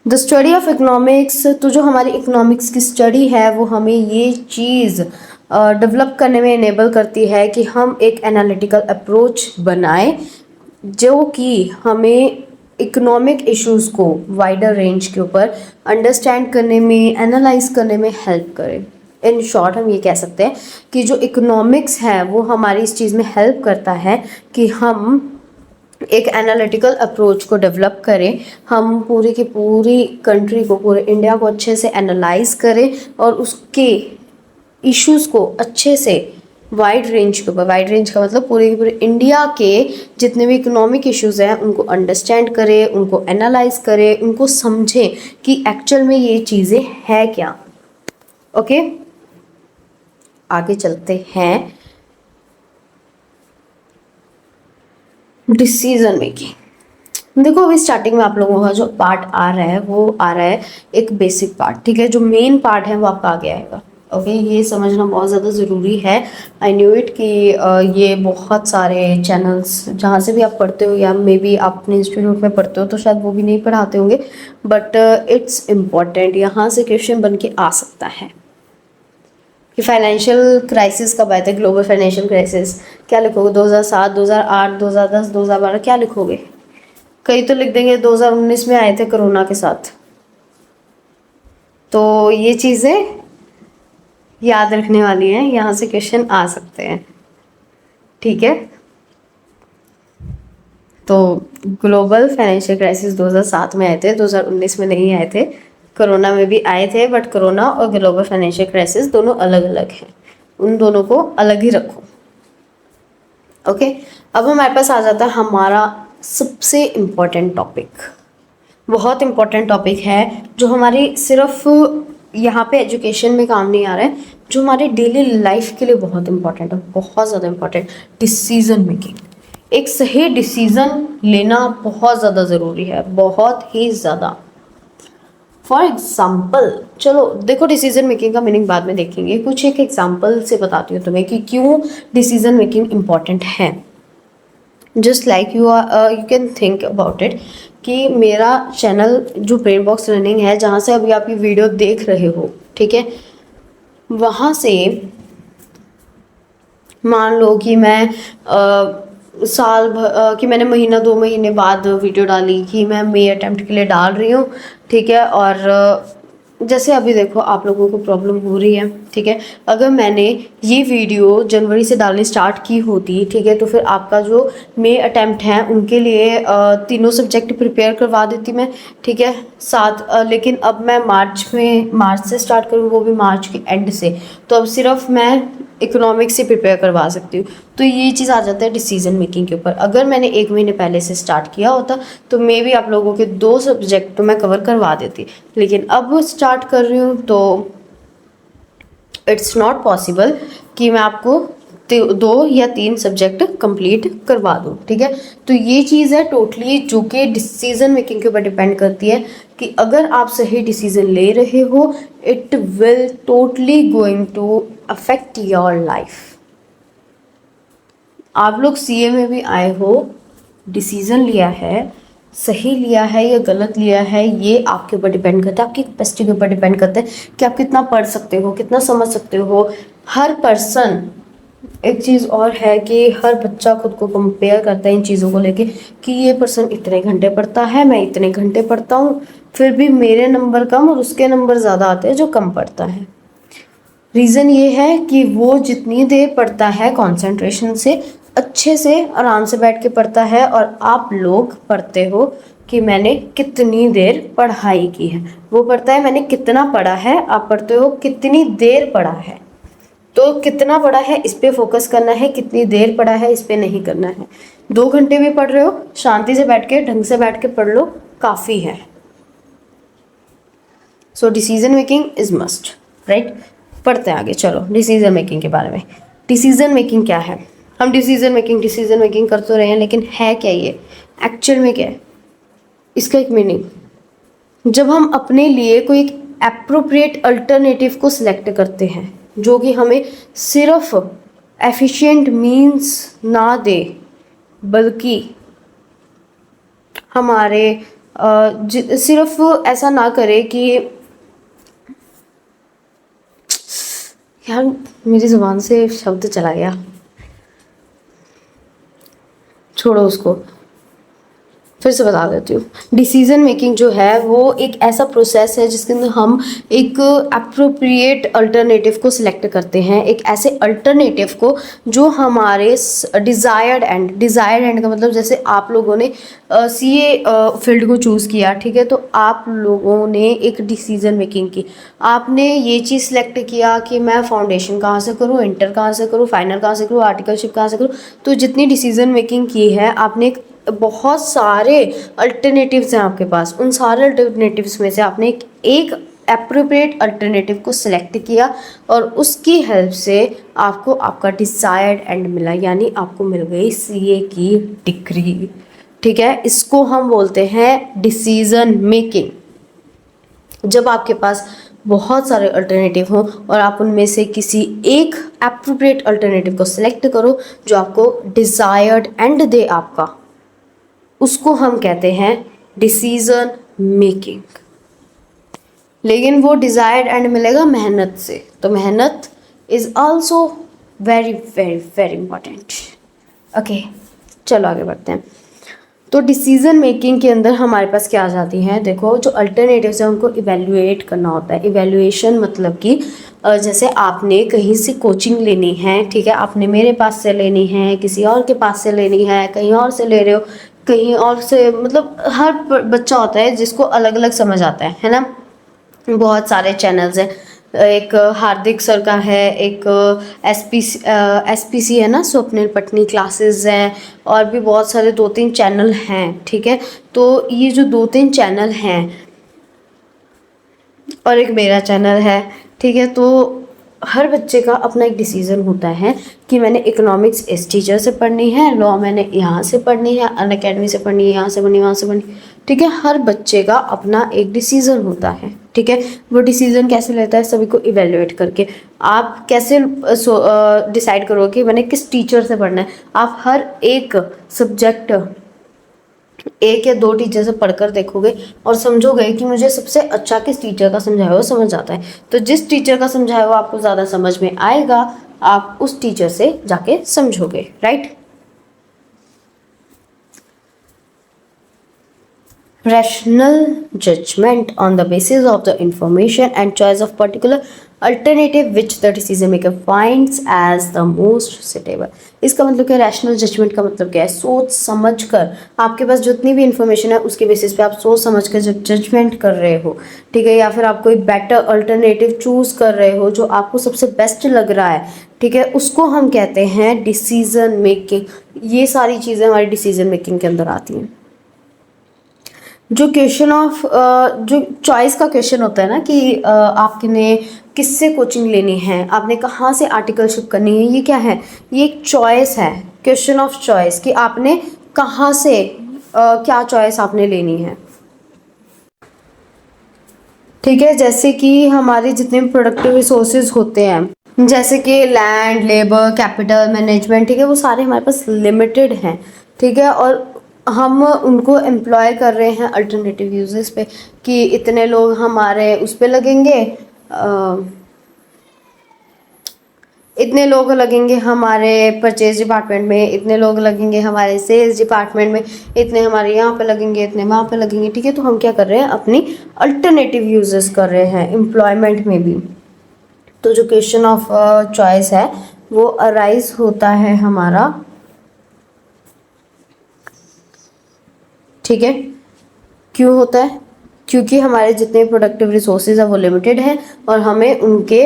द स्टडी ऑफ इकोनॉमिक्स, तो जो हमारी इकोनॉमिक्स की स्टडी है वो हमें ये चीज़ डेवलप करने में इनेबल करती है कि हम एक एनालिटिकल अप्रोच बनाएं जो कि हमें इकोनॉमिक इश्यूज़ को वाइडर रेंज के ऊपर अंडरस्टैंड करने में, एनालाइज करने में हेल्प करे। इन शॉर्ट हम ये कह सकते हैं कि जो इकोनॉमिक्स है वो हमारी इस चीज़ में हेल्प करता है कि हम एक एनालिटिकल अप्रोच को डेवलप करें, हम पूरी की पूरी कंट्री को, पूरे इंडिया को अच्छे से एनालाइज करें और उसके इश्यूज़ को अच्छे से वाइड रेंज के ऊपर, वाइड रेंज का मतलब पूरे के पूरे इंडिया के जितने भी इकोनॉमिक इश्यूज़ हैं उनको अंडरस्टैंड करें, उनको एनालाइज करें, उनको समझें कि एक्चुअल में ये चीज़ें हैं क्या। ओके, आगे चलते हैं। डिसीजन मेकिंग, देखो अभी स्टार्टिंग में आप लोगों का जो पार्ट आ रहा है वो आ रहा है एक बेसिक पार्ट, ठीक है। जो मेन पार्ट है वो आपका आगे आएगा। ओके, ये समझना बहुत ज़्यादा ज़रूरी है। आई न्यू इट कि ये बहुत सारे चैनल्स जहाँ से भी आप पढ़ते हो या मे बी आप अपने इंस्टीट्यूट में पढ़ते हो तो शायद वो भी नहीं पढ़ाते होंगे, बट इट्स इम्पॉर्टेंट। यहाँ से क्वेश्चन बन के आ सकता है कि फाइनेंशियल क्राइसिस कब आए थे, ग्लोबल फाइनेंशियल क्राइसिस, क्या लिखोगे? 2007, 2008, 2010, 2012, क्या लिखोगे? कई तो लिख देंगे 2019 में आए थे कोरोना के साथ। तो ये चीज़ें याद रखने वाली हैं, यहाँ से क्वेश्चन आ सकते हैं, ठीक है। तो ग्लोबल फाइनेंशियल क्राइसिस 2007 में आए थे, 2019 में नहीं आए थे। कोरोना में भी आए थे, बट कोरोना और ग्लोबल फाइनेंशियल क्राइसिस दोनों अलग अलग हैं, उन दोनों को अलग ही रखो। ओके, अब हमारे पास आ जाता है हमारा सबसे इम्पोर्टेंट टॉपिक। बहुत इम्पोर्टेंट टॉपिक है जो हमारी सिर्फ यहाँ पे एजुकेशन में काम नहीं आ रहा है, जो हमारी डेली लाइफ के लिए बहुत इम्पोर्टेंट है, बहुत ज़्यादा इम्पोर्टेंट। डिसीजन मेकिंग, एक सही डिसीज़न लेना बहुत ज़्यादा ज़रूरी है, बहुत ही ज़्यादा। फॉर एग्ज़ाम्पल, चलो देखो डिसीजन मेकिंग का मीनिंग बाद में देखेंगे, कुछ एक एग्जाम्पल से बताती हूँ तुम्हें कि क्यों डिसीजन मेकिंग इम्पॉर्टेंट है। Just like you can think about it कि मेरा चैनल जो ब्रेन बॉक्स लर्निंग है, जहाँ से अभी आप ये वीडियो देख रहे हो, ठीक है, वहाँ से मान लो कि मैं साल भर कि मैंने महीना 2 महीने बाद वीडियो डाली कि मैं मे अटेम्प्ट के लिए डाल रही हूँ, ठीक है। और जैसे अभी देखो आप लोगों को प्रॉब्लम हो रही है, ठीक है। अगर मैंने ये वीडियो जनवरी से डालनी स्टार्ट की होती, ठीक है, तो फिर आपका जो मे अटेम्प्ट है उनके लिए तीनों सब्जेक्ट प्रिपेयर करवा देती मैं, ठीक है, साथ। लेकिन अब मैं मार्च से स्टार्ट करूँ, वो भी मार्च के एंड से, तो अब सिर्फ मैं इकोनॉमिक्स से प्रिपेयर करवा सकती हूँ। तो ये चीज़ आ जाता है डिसीजन मेकिंग के ऊपर। अगर मैंने 1 महीने पहले से स्टार्ट किया होता तो मे भी आप लोगों के 2 सब्जेक्ट तो मैं कवर करवा देती, लेकिन अब स्टार्ट कर रही हूँ तो इट्स नॉट पॉसिबल कि मैं आपको 2 या 3 सब्जेक्ट कंप्लीट करवा दूँ, ठीक है। तो ये चीज़ है टोटली जो कि डिसीजन मेकिंग के ऊपर डिपेंड करती है कि अगर आप सही डिसीजन ले रहे हो, it will totally going to affect your life. आप लोग सीए में भी आए हो, डिसीजन लिया है, सही लिया है या गलत लिया है, ये आपके ऊपर डिपेंड करता है, आपकी कैपेसिटी के ऊपर डिपेंड करता है कि आप कितना पढ़ सकते हो, कितना समझ सकते हो। हर पर्सन, एक चीज़ और है कि हर बच्चा खुद को कंपेयर करता है इन चीज़ों को लेके कि ये पर्सन इतने घंटे पढ़ता है, मैं इतने घंटे पढ़ता हूँ, फिर भी मेरे नंबर कम और उसके नंबर ज़्यादा आते हैं जो कम पढ़ता है। रीज़न ये है कि वो जितनी देर पढ़ता है कंसंट्रेशन से, अच्छे से, आराम से बैठ के पढ़ता है, और आप लोग पढ़ते हो कि मैंने कितनी देर पढ़ाई की है। वो पढ़ता है मैंने कितना पढ़ा है, आप पढ़ते हो कितनी देर पढ़ा है। तो कितना पढ़ा है इस पे फोकस करना है, कितनी देर पढ़ा है इस पे नहीं करना है। 2 घंटे भी पढ़ रहे हो, शांति से बैठ के, ढंग से बैठ के पढ़ लो, काफ़ी है। So decision making is must, right. पढ़ते हैं आगे, चलो डिसीजन मेकिंग के बारे में। डिसीजन मेकिंग क्या है? हम डिसीजन मेकिंग कर तो रहे हैं, लेकिन है क्या ये एक्चुअल में? क्या है इसका एक मीनिंग? जब हम अपने लिए कोई एक एप्रोप्रिएट अल्टरनेटिव को सिलेक्ट करते हैं जो कि हमें सिर्फ एफिशिएंट मींस ना दे, बल्कि हमारे सिर्फ ऐसा ना करे कि, यार मेरी ज़ुबान से शब्द चला गया, छोड़ो उसको, फिर से बता देती हूँ। डिसीजन मेकिंग जो है वो एक ऐसा प्रोसेस है जिसके अंदर हम एक अप्रोप्रिएट अल्टरनेटिव को सिलेक्ट करते हैं, एक ऐसे अल्टरनेटिव को जो हमारे डिज़ायर्ड एंड का मतलब, जैसे आप लोगों ने सीए फील्ड को चूज़ किया, ठीक है, तो आप लोगों ने एक डिसीजन मेकिंग की, आपने ये चीज़ सिलेक्ट किया कि मैं फाउंडेशन कहाँ से करूँ, इंटर कहाँ से करूँ, फाइनल कहाँ से करूँ, आर्टिकलशिप कहाँ से करूँ। तो जितनी डिसीजन मेकिंग की है आपने, बहुत सारे अल्टरनेटिव्स हैं आपके पास, उन सारे अल्टरनेटिव्स में से आपने एक एप्रोप्रिएट अल्टरनेटिव को सिलेक्ट किया और उसकी हेल्प से आपको आपका डिज़ायर्ड एंड मिला, यानी आपको मिल गई सीए की डिग्री, ठीक है। इसको हम बोलते हैं डिसीजन मेकिंग। जब आपके पास बहुत सारे अल्टरनेटिव हों और आप उनमें से किसी एक एप्रोप्रिएट अल्टरनेटिव को सिलेक्ट करो जो आपको डिज़ायर्ड एंड दे आपका, उसको हम कहते हैं डिसीजन मेकिंग। लेकिन वो डिज़ायर्ड एंड मिलेगा मेहनत से, तो मेहनत is also very very very important. Okay, चलो आगे बढ़ते हैं। तो डिसीजन मेकिंग के अंदर हमारे पास क्या आ जाती हैं? देखो, जो अल्टरनेटिव्स हैं उनको इवेल्युएट करना होता है। इवेल्युएशन मतलब कि जैसे आपने कहीं से कोचिंग लेनी है, ठीक है, आपने मेरे पास से लेनी है, किसी और के पास से लेनी है, कहीं और से ले रहे हो, कहीं और से, मतलब हर बच्चा होता है जिसको अलग अलग समझ आता है ना। बहुत सारे चैनल्स हैं, एक हार्दिक सर का है, एक एसपीसी है ना, स्वप्निल पटनी क्लासेस हैं, और भी बहुत सारे 2-3 चैनल हैं, ठीक है। तो ये जो 2-3 चैनल हैं और एक मेरा चैनल है, ठीक है, तो हर बच्चे का अपना एक डिसीज़न होता है कि मैंने इकोनॉमिक्स इस टीचर से पढ़नी है, लॉ मैंने यहाँ से पढ़नी है, अनअकैडमी से पढ़नी है, यहाँ से पढ़नी है, वहाँ से पढ़नी, ठीक है। हर बच्चे का अपना एक डिसीज़न होता है, ठीक है। वो डिसीज़न कैसे लेता है? सभी को इवेल्युएट करके। आप कैसे डिसाइड करोगे कि मैंने किस टीचर से पढ़ना है? आप हर एक सब्जेक्ट 1 या 2 टीचर से पढ़कर देखोगे और समझोगे कि मुझे सबसे अच्छा किस टीचर का समझाया हुआ समझ आता है। तो जिस टीचर का समझाया हुआ आपको ज़्यादा समझ में आएगा, आप उस टीचर से जाके समझोगे, right. Rational judgment on the basis of the information and choice of particular alternative which the decision maker finds as the most suitable। इसका मतलब क्या? रैशनल जजमेंट का मतलब क्या है? सोच समझ कर, आपके पास जितनी भी इंफॉर्मेशन है उसके बेसिस पे आप सोच समझ कर जब जजमेंट कर रहे हो, ठीक है, या फिर आप कोई बेटर अल्टरनेटिव चूज कर रहे हो जो आपको सबसे बेस्ट लग रहा है, ठीक है, उसको हम कहते हैं डिसीजन मेकिंग। ये सारी चीज़ें हमारी डिसीजन मेकिंग के अंदर आती हैं। जो क्वेश्चन ऑफ जो चॉइस का क्वेश्चन होता है ना कि आपने किससे कोचिंग लेनी है, आपने कहाँ से आर्टिकलशिप करनी है, ये क्या है, ये एक चॉइस है, क्वेश्चन ऑफ चॉइस कि आपने कहाँ से क्या चॉइस आपने लेनी है। ठीक है, जैसे कि हमारे जितने प्रोडक्टिव रिसोर्सेज होते हैं, जैसे कि लैंड, लेबर, कैपिटल, मैनेजमेंट, ठीक है, वो सारे हमारे पास लिमिटेड हैं। ठीक है, और हम उनको एम्प्लॉय कर रहे हैं अल्टरनेटिव यूजेस पे कि इतने लोग हमारे उस पे लगेंगे, इतने लोग लगेंगे हमारे परचेज डिपार्टमेंट में, इतने लोग लगेंगे हमारे सेल्स डिपार्टमेंट में, इतने हमारे यहाँ पे लगेंगे, इतने वहाँ पे लगेंगे। ठीक है, तो हम क्या कर रहे हैं, अपनी अल्टरनेटिव यूजेस कर रहे हैं एम्प्लॉयमेंट में भी। तो जो क्वेश्चन ऑफ चॉइस है वो अराइज होता है हमारा, ठीक है, क्यों होता है, क्योंकि हमारे जितने प्रोडक्टिव रिसोर्सेज है वो लिमिटेड हैं और हमें उनके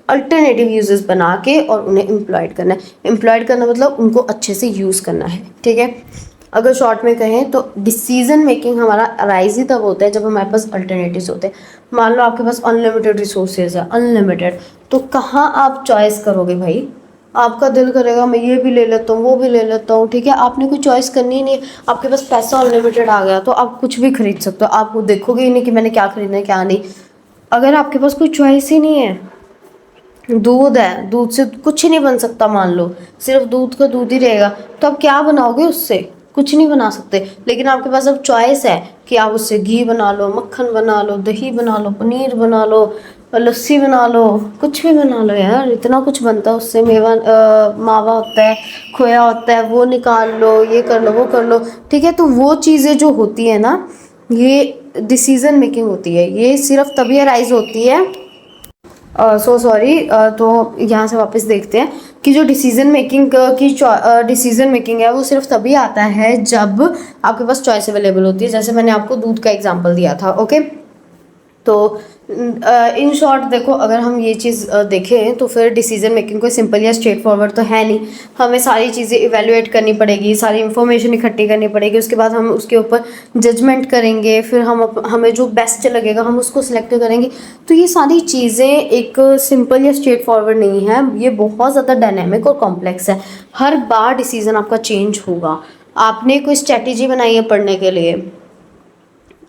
अल्टरनेटिव यूजेस बना के और उन्हें एम्प्लॉयड करना है। एम्प्लॉयड करना मतलब उनको अच्छे से यूज़ करना है। ठीक है, अगर शॉर्ट में कहें तो डिसीजन मेकिंग हमारा अराइज ही तब होता है जब हमारे पास अल्टरनेटिव्स होते हैं। मान लो आपके पास अनलिमिटेड रिसोर्सेज है, अनलिमिटेड, तो कहाँ आप चॉइस करोगे भाई, आपका दिल करेगा मैं ये भी ले लेता हूँ, वो भी ले लेता हूँ। ठीक है, आपने कोई चॉइस करनी ही नहीं है, आपके पास पैसा अनलिमिटेड आ गया तो आप कुछ भी खरीद सकते हो, आप वो देखोगे ही नहीं कि मैंने क्या खरीदना है क्या नहीं। अगर आपके पास कोई चॉइस ही नहीं है, दूध है, दूध से कुछ नहीं बन सकता, मान लो सिर्फ दूध का दूध ही रहेगा, तो आप क्या बनाओगे उससे, कुछ नहीं बना सकते। लेकिन आपके पास अब चॉइस है कि आप उससे घी बना लो, मक्खन बना लो, दही बना लो, पनीर बना लो, लस्सी बना लो, कुछ भी बना लो यार, इतना कुछ बनता है उससे। मेवा मावा होता है, खोया होता है, वो निकाल लो, ये कर लो, वो कर लो। ठीक है, तो वो चीज़ें जो होती है ना, ये डिसीजन मेकिंग होती है, ये सिर्फ तभी अराइज होती है। सो सॉरी, तो यहाँ से वापस देखते हैं कि जो डिसीजन मेकिंग की डिसीजन मेकिंग है वो सिर्फ तभी आता है जब आपके पास चॉइस अवेलेबल होती है। जैसे मैंने आपको दूध का एग्जांपल दिया था। ओके, तो इन शॉर्ट देखो, अगर हम ये चीज़ देखें तो फिर डिसीजन मेकिंग कोई सिंपल या स्ट्रेट फॉरवर्ड तो है नहीं। हमें सारी चीज़ें इवेलुएट करनी पड़ेगी, सारी इन्फॉर्मेशन इकट्ठी करनी पड़ेगी, उसके बाद हम उसके ऊपर जजमेंट करेंगे, फिर हमें जो बेस्ट लगेगा हम उसको सिलेक्ट करेंगे। तो ये सारी चीज़ें एक सिंपल या स्ट्रेट फॉरवर्ड नहीं है, ये बहुत ज़्यादा डायनेमिक और कॉम्प्लेक्स है। हर बार डिसीजन आपका चेंज होगा। आपने कोई स्ट्रैटेजी बनाई है पढ़ने के लिए,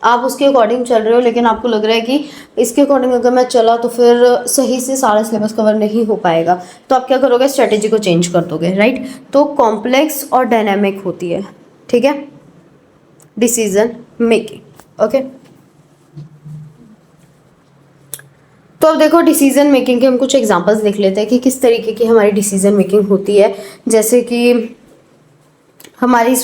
आप उसके अकॉर्डिंग चल रहे हो, लेकिन आपको लग रहा है कि इसके अकॉर्डिंग अगर मैं चला तो फिर सही से सारा सिलेबस कवर नहीं हो पाएगा, तो आप क्या करोगे, स्ट्रेटेजी को चेंज कर दोगे, राइट। तो कॉम्प्लेक्स और डायनामिक होती है, ठीक है, डिसीजन मेकिंग। ओके, तो अब देखो डिसीजन मेकिंग के हम कुछ एग्जांपल्स देख लेते हैं कि किस तरीके की हमारी डिसीजन मेकिंग होती है। जैसे कि हमारी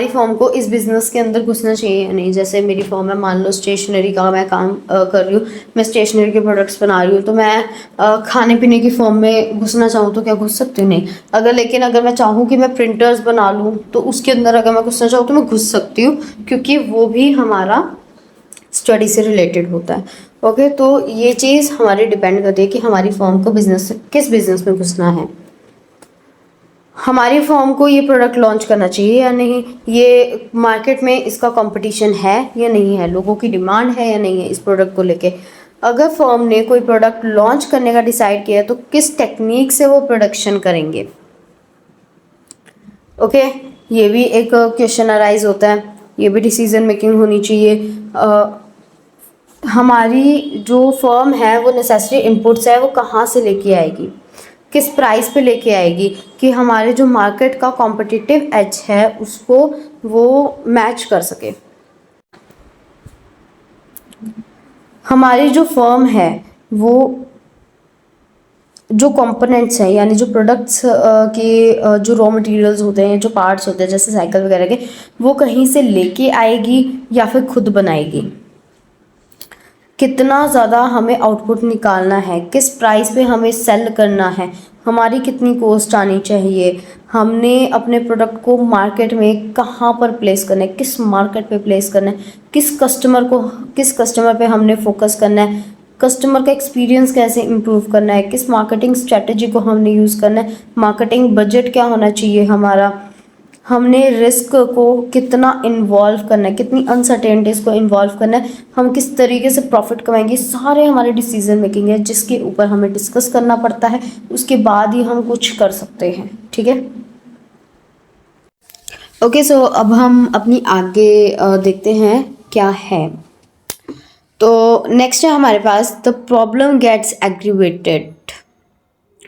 फर्म को इस बिज़नेस के अंदर घुसना चाहिए या नहीं। जैसे मेरी फर्म है, मान लो स्टेशनरी का मैं काम कर रही हूँ, मैं स्टेशनरी के प्रोडक्ट्स बना रही हूँ, तो मैं खाने पीने की फर्म में घुसना चाहूँ तो क्या घुस सकती हूँ, नहीं। लेकिन अगर मैं चाहूँ कि मैं प्रिंटर्स बना लूँ तो उसके अंदर अगर मैं घुसना चाहूँ तो मैं घुस सकती हूँ, क्योंकि वो भी हमारा स्टडी से रिलेटेड होता है। ओके, तो ये चीज़ हमारी डिपेंड करती है कि हमारी फर्म को किस बिज़नेस में घुसना है, हमारी फर्म को ये प्रोडक्ट लॉन्च करना चाहिए या नहीं, ये मार्केट में इसका कंपटीशन है या नहीं है, लोगों की डिमांड है या नहीं है इस प्रोडक्ट को लेके। अगर फर्म ने कोई प्रोडक्ट लॉन्च करने का डिसाइड किया है तो किस टेक्निक से वो प्रोडक्शन करेंगे। ओके, ये भी एक क्वेश्चन अराइज होता है, ये भी डिसीजन मेकिंग होनी चाहिए। हमारी जो फर्म है वो नेसेसरी इनपुट्स है वो कहाँ से लेके आएगी, किस प्राइस पे लेके आएगी कि हमारे जो मार्केट का कॉम्पिटिटिव एज है उसको वो मैच कर सके। हमारी जो फर्म है वो जो कंपोनेंट्स हैं, यानी जो प्रोडक्ट्स के जो रॉ मटेरियल्स होते हैं, जो पार्ट्स होते हैं जैसे साइकिल वगैरह के, वो कहीं से लेके आएगी या फिर खुद बनाएगी, कितना ज़्यादा हमें आउटपुट निकालना है, किस प्राइस पे हमें सेल करना है, हमारी कितनी कॉस्ट आनी चाहिए, हमने अपने प्रोडक्ट को मार्केट में कहाँ पर प्लेस करना है, किस मार्केट पे प्लेस करना है, किस कस्टमर पे हमने फोकस करना है, कस्टमर का एक्सपीरियंस कैसे इम्प्रूव करना है, किस मार्केटिंग स्ट्रेटजी को हमने यूज़ करना है, मार्केटिंग बजट क्या होना चाहिए हमारा, हमने रिस्क को कितना इन्वॉल्व करना है, कितनी अनसर्टेनिटीज़ को इन्वॉल्व करना है, हम किस तरीके से प्रॉफिट कमाएंगे, सारे हमारे डिसीजन मेकिंग है जिसके ऊपर हमें डिस्कस करना पड़ता है, उसके बाद ही हम कुछ कर सकते हैं। ठीक है, ओके। सो अब हम अपनी आगे देखते हैं क्या है। तो नेक्स्ट है हमारे पास, the problem gets aggravated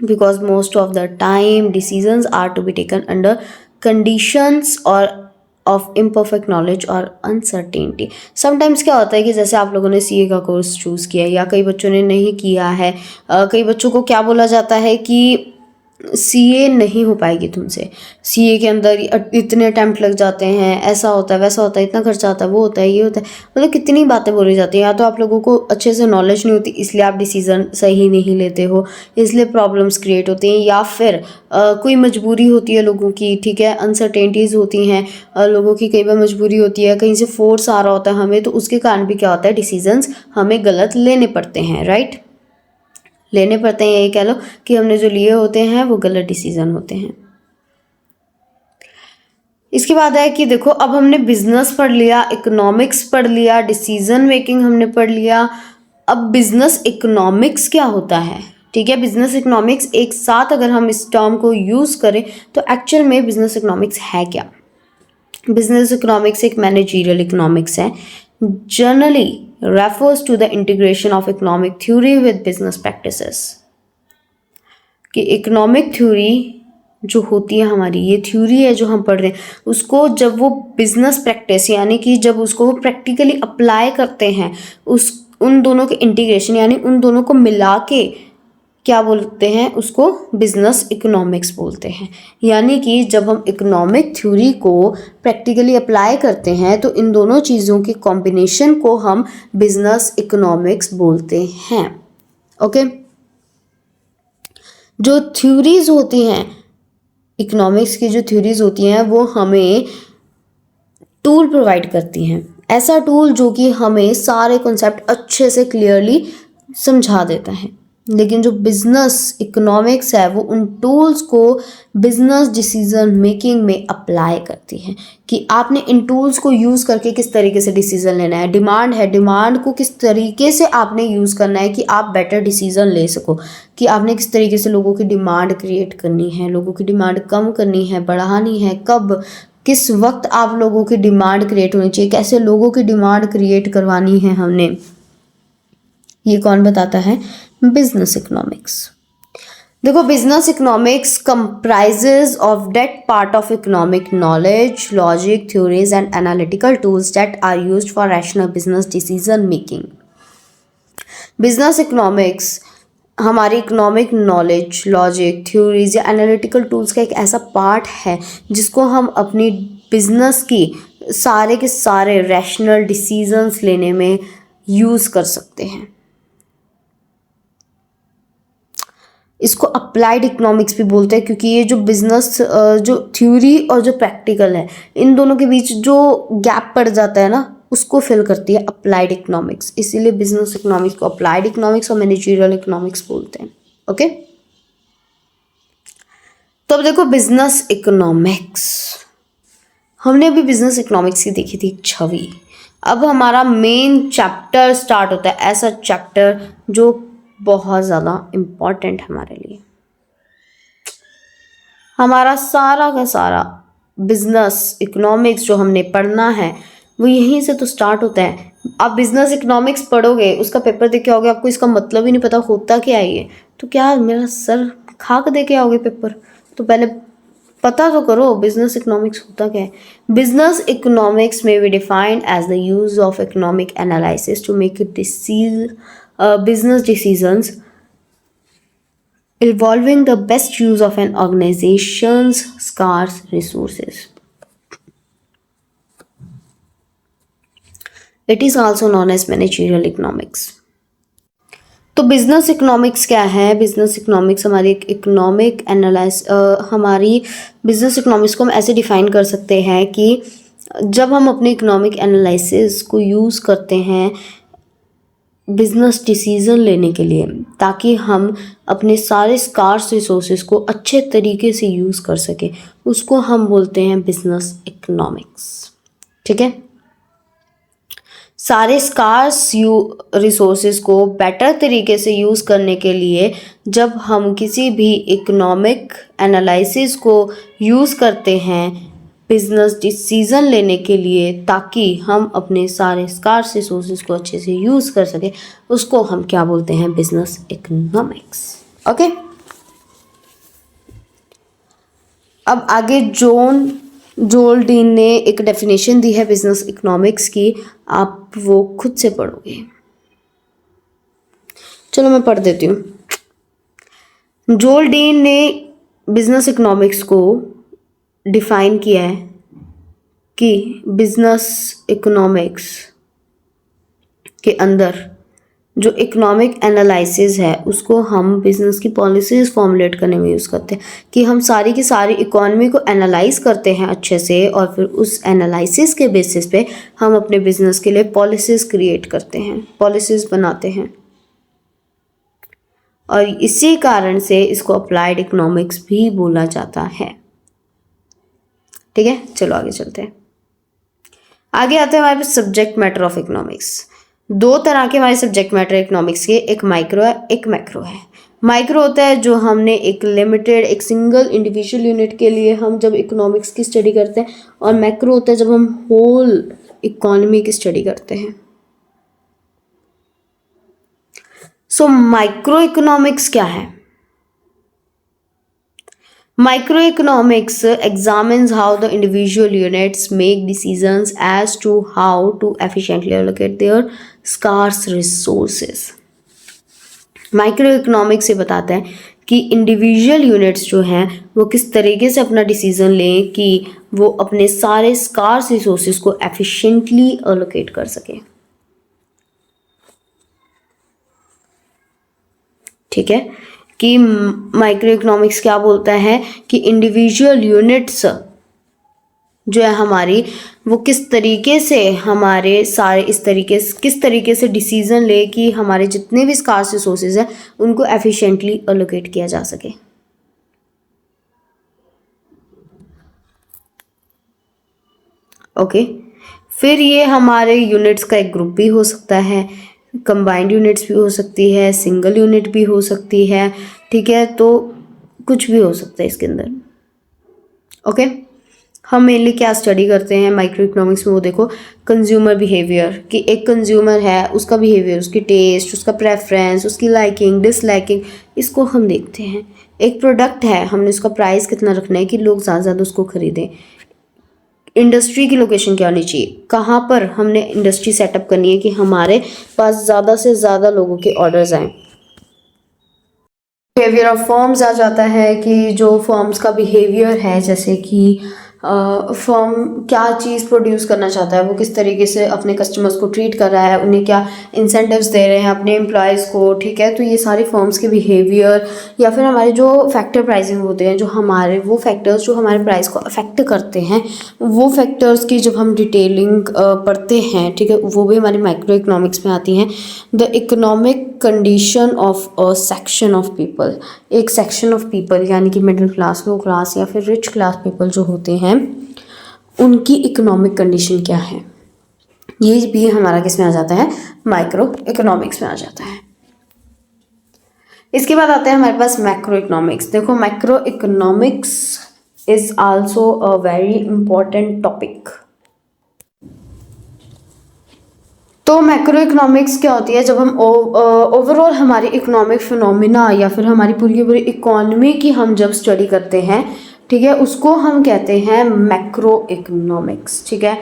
because most of the time decisions are to be taken under conditions or of imperfect knowledge or uncertainty। sometimes क्या होता है कि जैसे आप लोगों ने सीए का कोर्स चूज़ किया है या कई बच्चों ने नहीं किया है, कई बच्चों को क्या बोला जाता है कि सीए नहीं हो पाएगी तुमसे, सीए के अंदर इतने अटैम्प्ट लग जाते हैं, ऐसा होता है वैसा होता है, इतना खर्चा आता है, वो होता है ये होता है, मतलब कितनी बातें बोली जाती हैं। या तो आप लोगों को अच्छे से नॉलेज नहीं होती इसलिए आप डिसीज़न सही नहीं लेते हो, इसलिए प्रॉब्लम्स क्रिएट होती हैं, या फिर कोई मजबूरी होती है लोगों की। ठीक है, अनसर्टेनिटीज़ होती हैं लोगों की, कई बार मजबूरी होती है, कहीं से फोर्स आ रहा होता है हमें, तो उसके कारण भी क्या होता है, डिसीजंस हमें गलत लेने पड़ते हैं। राइट, लेने पड़ते हैं, यही कह लो कि हमने जो लिए होते हैं वो गलत डिसीजन होते हैं। इसके बाद है कि देखो, अब हमने बिजनेस पढ़ लिया, इकोनॉमिक्स पढ़ लिया, डिसीजन मेकिंग हमने पढ़ लिया, अब बिजनेस इकोनॉमिक्स क्या होता है। ठीक है, बिजनेस इकोनॉमिक्स एक साथ अगर हम इस टर्म को यूज करें तो एक्चुअल में बिजनेस इकोनॉमिक्स है क्या। बिजनेस इकोनॉमिक्स एक मैनेजरियल इकोनॉमिक्स है, generally refers to the integration of economic theory with business practices। कि इकोनॉमिक थ्योरी जो होती है हमारी, ये थ्योरी है जो हम पढ़ रहे हैं, उसको जब वो बिजनेस प्रैक्टिस यानी कि जब उसको वो प्रैक्टिकली अप्लाई करते हैं, उस उन दोनों के इंटीग्रेशन यानी उन दोनों को मिला के क्या बोलते हैं, उसको बिजनेस इकोनॉमिक्स बोलते हैं। यानी कि जब हम इकोनॉमिक थ्योरी को प्रैक्टिकली अप्लाई करते हैं तो इन दोनों चीज़ों के कॉम्बिनेशन को हम बिजनेस इकोनॉमिक्स बोलते हैं। ओके, जो थ्योरीज होती हैं इकोनॉमिक्स की, जो थ्योरीज होती हैं वो हमें टूल प्रोवाइड करती हैं, ऐसा टूल जो कि हमें सारे कॉन्सेप्ट अच्छे से क्लियरली समझा देता है। लेकिन जो बिजनेस इकोनॉमिक्स है वो उन टूल्स को बिजनेस डिसीजन मेकिंग में अप्लाई करती है कि आपने इन टूल्स को यूज़ करके किस तरीके से डिसीजन लेना है। डिमांड है, डिमांड को किस तरीके से आपने यूज़ करना है कि आप बेटर डिसीजन ले सको, कि आपने किस तरीके से लोगों की डिमांड क्रिएट करनी है, लोगों की डिमांड कम करनी है, बढ़ानी है, कब किस वक्त आप लोगों की डिमांड क्रिएट होनी चाहिए, कैसे लोगों की डिमांड क्रिएट करवानी है हमने, ये कौन बताता है, बिजनेस इकोनॉमिक्स। देखो, business economics comprises of that part of economic knowledge, logic, theories and analytical tools that are used for rational business decision making. Business economics हमारी इकोनॉमिक नॉलेज, लॉजिक, थ्योरीज या एनालिटिकल टूल्स का एक ऐसा part है जिसको हम अपनी business की सारे के सारे रैशनल डिसीजंस लेने में यूज़ कर सकते हैं। इसको अप्लाइड इकोनॉमिक्स भी बोलते हैं क्योंकि ये जो बिजनेस जो थ्योरी और जो प्रैक्टिकल है इन दोनों के बीच जो गैप पड़ जाता है ना, उसको फिल करती है अप्लाइड इकोनॉमिक्स। इसीलिए बिजनेस इकोनॉमिक्स को अप्लाइड इकोनॉमिक्स और मैनेजरियल इकोनॉमिक्स बोलते हैं। ओके, तो अब देखो बिजनेस इकोनॉमिक्स, हमने अभी बिजनेस इकोनॉमिक्स की देखी थी छवि। अब हमारा मेन चैप्टर स्टार्ट होता है, ऐसा चैप्टर जो बहुत ज़्यादा इम्पॉर्टेंट हमारे लिए। हमारा सारा का सारा बिजनेस इकोनॉमिक्स जो हमने पढ़ना है वो यहीं से तो स्टार्ट होता है। आप बिजनेस इकोनॉमिक्स पढ़ोगे, उसका पेपर दे के आओगे, आपको इसका मतलब ही नहीं पता होता क्या है ये, तो क्या मेरा सर खाक दे के आओगे पेपर? तो पहले पता तो करो बिजनेस इकोनॉमिक्स होता क्या है। बिजनेस इकोनॉमिक्स में be defined as the use of economic analysis to make business decisions involving the best use of an organization's scarce resources. It is also known as managerial economics. तो business economics क्या है? Business economics हमारी एक economic हमारी business economics को हम ऐसे define कर सकते हैं कि जब हम अपने इकोनॉमिक एनालिसिस को यूज़ करते हैं बिजनेस डिसीजन लेने के लिए, ताकि हम अपने सारे स्कार्स रिसोर्सेज को अच्छे तरीके से यूज़ कर सकें, उसको हम बोलते हैं बिजनेस इकोनॉमिक्स। ठीक है, सारे स्कार्स रिसोर्सेज को बेटर तरीके से यूज़ करने के लिए जब हम किसी भी इकोनॉमिक एनालिसिस को यूज़ करते हैं बिजनेस डिसीजन लेने के लिए, ताकि हम अपने सारे स्कार्स रिसोर्सेज को अच्छे से यूज़ कर सकें, उसको हम क्या बोलते हैं, बिजनेस इकोनॉमिक्स। ओके, अब आगे जोल डीन ने एक डेफिनेशन दी है बिजनेस इकोनॉमिक्स की, आप वो खुद से पढ़ोगे। चलो मैं पढ़ देती हूँ। जोल डीन ने बिजनेस इकोनॉमिक्स को डिफाइन किया है कि बिजनेस इकोनॉमिक्स के अंदर जो इकोनॉमिक एनालिसिस है उसको हम बिजनेस की पॉलिसीज़ फॉर्मुलेट करने में यूज़ करते हैं, कि हम सारी की सारी इकोनॉमी को एनालाइज करते हैं अच्छे से, और फिर उस एनालिसिस के बेसिस पे हम अपने बिजनेस के लिए पॉलिसीज़ क्रिएट करते हैं, पॉलिसीज़ बनाते हैं, और इसी कारण से इसको अप्लाइड इकोनॉमिक्स भी बोला जाता है। ठीक है, चलो आगे चलते हैं। आगे आते हैं हमारे पास सब्जेक्ट मैटर ऑफ इकोनॉमिक्स। दो तरह के हमारे सब्जेक्ट मैटर इकोनॉमिक्स के, एक माइक्रो है, एक मैक्रो है। माइक्रो होता है जो हमने एक लिमिटेड, एक सिंगल इंडिविजुअल यूनिट के लिए हम जब इकोनॉमिक्स की स्टडी करते हैं, और मैक्रो होता है जब हम होल इकोनॉमी की स्टडी करते हैं। सो माइक्रो इकोनॉमिक्स क्या है? Microeconomics examines how the individual units make decisions as to how to efficiently allocate their scarce resources. Microeconomics से बताता है कि इंडिविजुअल यूनिट्स जो हैं वो किस तरीके से अपना डिसीजन लें कि वो अपने सारे स्कार्स रिसोर्सेज को एफिशिएंटली अलोकेट कर सकें। ठीक है, कि माइक्रो इकोनॉमिक्स क्या बोलता है कि इंडिविजुअल यूनिट्स जो है हमारी, वो किस तरीके से हमारे सारे किस तरीके से डिसीजन ले कि हमारे जितने भी स्कार्स रिसोर्सेज हैं उनको एफिशिएंटली अलोकेट किया जा सके। ओके, फिर ये हमारे यूनिट्स का एक ग्रुप भी हो सकता है, कंबाइंड यूनिट्स भी हो सकती है, सिंगल यूनिट भी हो सकती है। ठीक है, तो कुछ भी हो सकता है इसके अंदर। ओके, हम मेनली क्या स्टडी करते हैं माइक्रो इकोनॉमिक्स में, वो देखो कंज्यूमर बिहेवियर, कि एक कंज्यूमर है, उसका बिहेवियर, उसकी टेस्ट, उसका प्रेफरेंस, उसकी लाइकिंग डिसलाइकिंग, इसको हम देखते हैं। एक प्रोडक्ट है, हमने उसका प्राइस कितना रखना है कि लोग ज़्यादा उसको खरीदें। इंडस्ट्री की लोकेशन क्या होनी चाहिए, कहाँ पर हमने इंडस्ट्री सेटअप करनी है कि हमारे पास ज़्यादा से ज़्यादा लोगों के ऑर्डर्स आएँ। बिहेवियर ऑफ फर्म्स आ जाता है कि जो फर्म्स का बिहेवियर है, जैसे कि फर्म क्या चीज़ प्रोड्यूस करना चाहता है, वो किस तरीके से अपने कस्टमर्स को ट्रीट कर रहा है, उन्हें क्या इंसेंटिव्स दे रहे हैं अपने एम्प्लॉयज़ को। ठीक है, तो ये सारे फर्म्स के बिहेवियर, या फिर हमारे जो फैक्टर प्राइसिंग होते हैं, जो हमारे वो फैक्टर्स जो हमारे प्राइस को अफेक्ट करते हैं, वो फैक्टर्स की जब हम डिटेलिंग पढ़ते हैं, ठीक है, वो भी हमारी माइक्रो इकोनॉमिक्स में आती हैं। The economic condition of a section of people, एक सेक्शन ऑफ पीपल यानी कि मिडिल क्लास, लो क्लास या फिर रिच क्लास पीपल जो होते हैं, उनकी इकोनॉमिक कंडीशन क्या है, ये भी हमारा किस में आ जाता है, माइक्रो इकोनॉमिक्स में आ जाता है। इसके बाद आते हैं हमारे पास मैक्रो इकोनॉमिक्स। देखो, macro economics is also a very important topic. तो मैक्रो इकोनॉमिक्स क्या होती है, जब हम ओवरऑल हमारी इकोनॉमिक फिनोमिना या फिर हमारी पूरी की पूरी इकोनॉमी की हम जब स्टडी करते हैं, ठीक है, उसको हम कहते हैं मैक्रो इकोनॉमिक्स। ठीक है,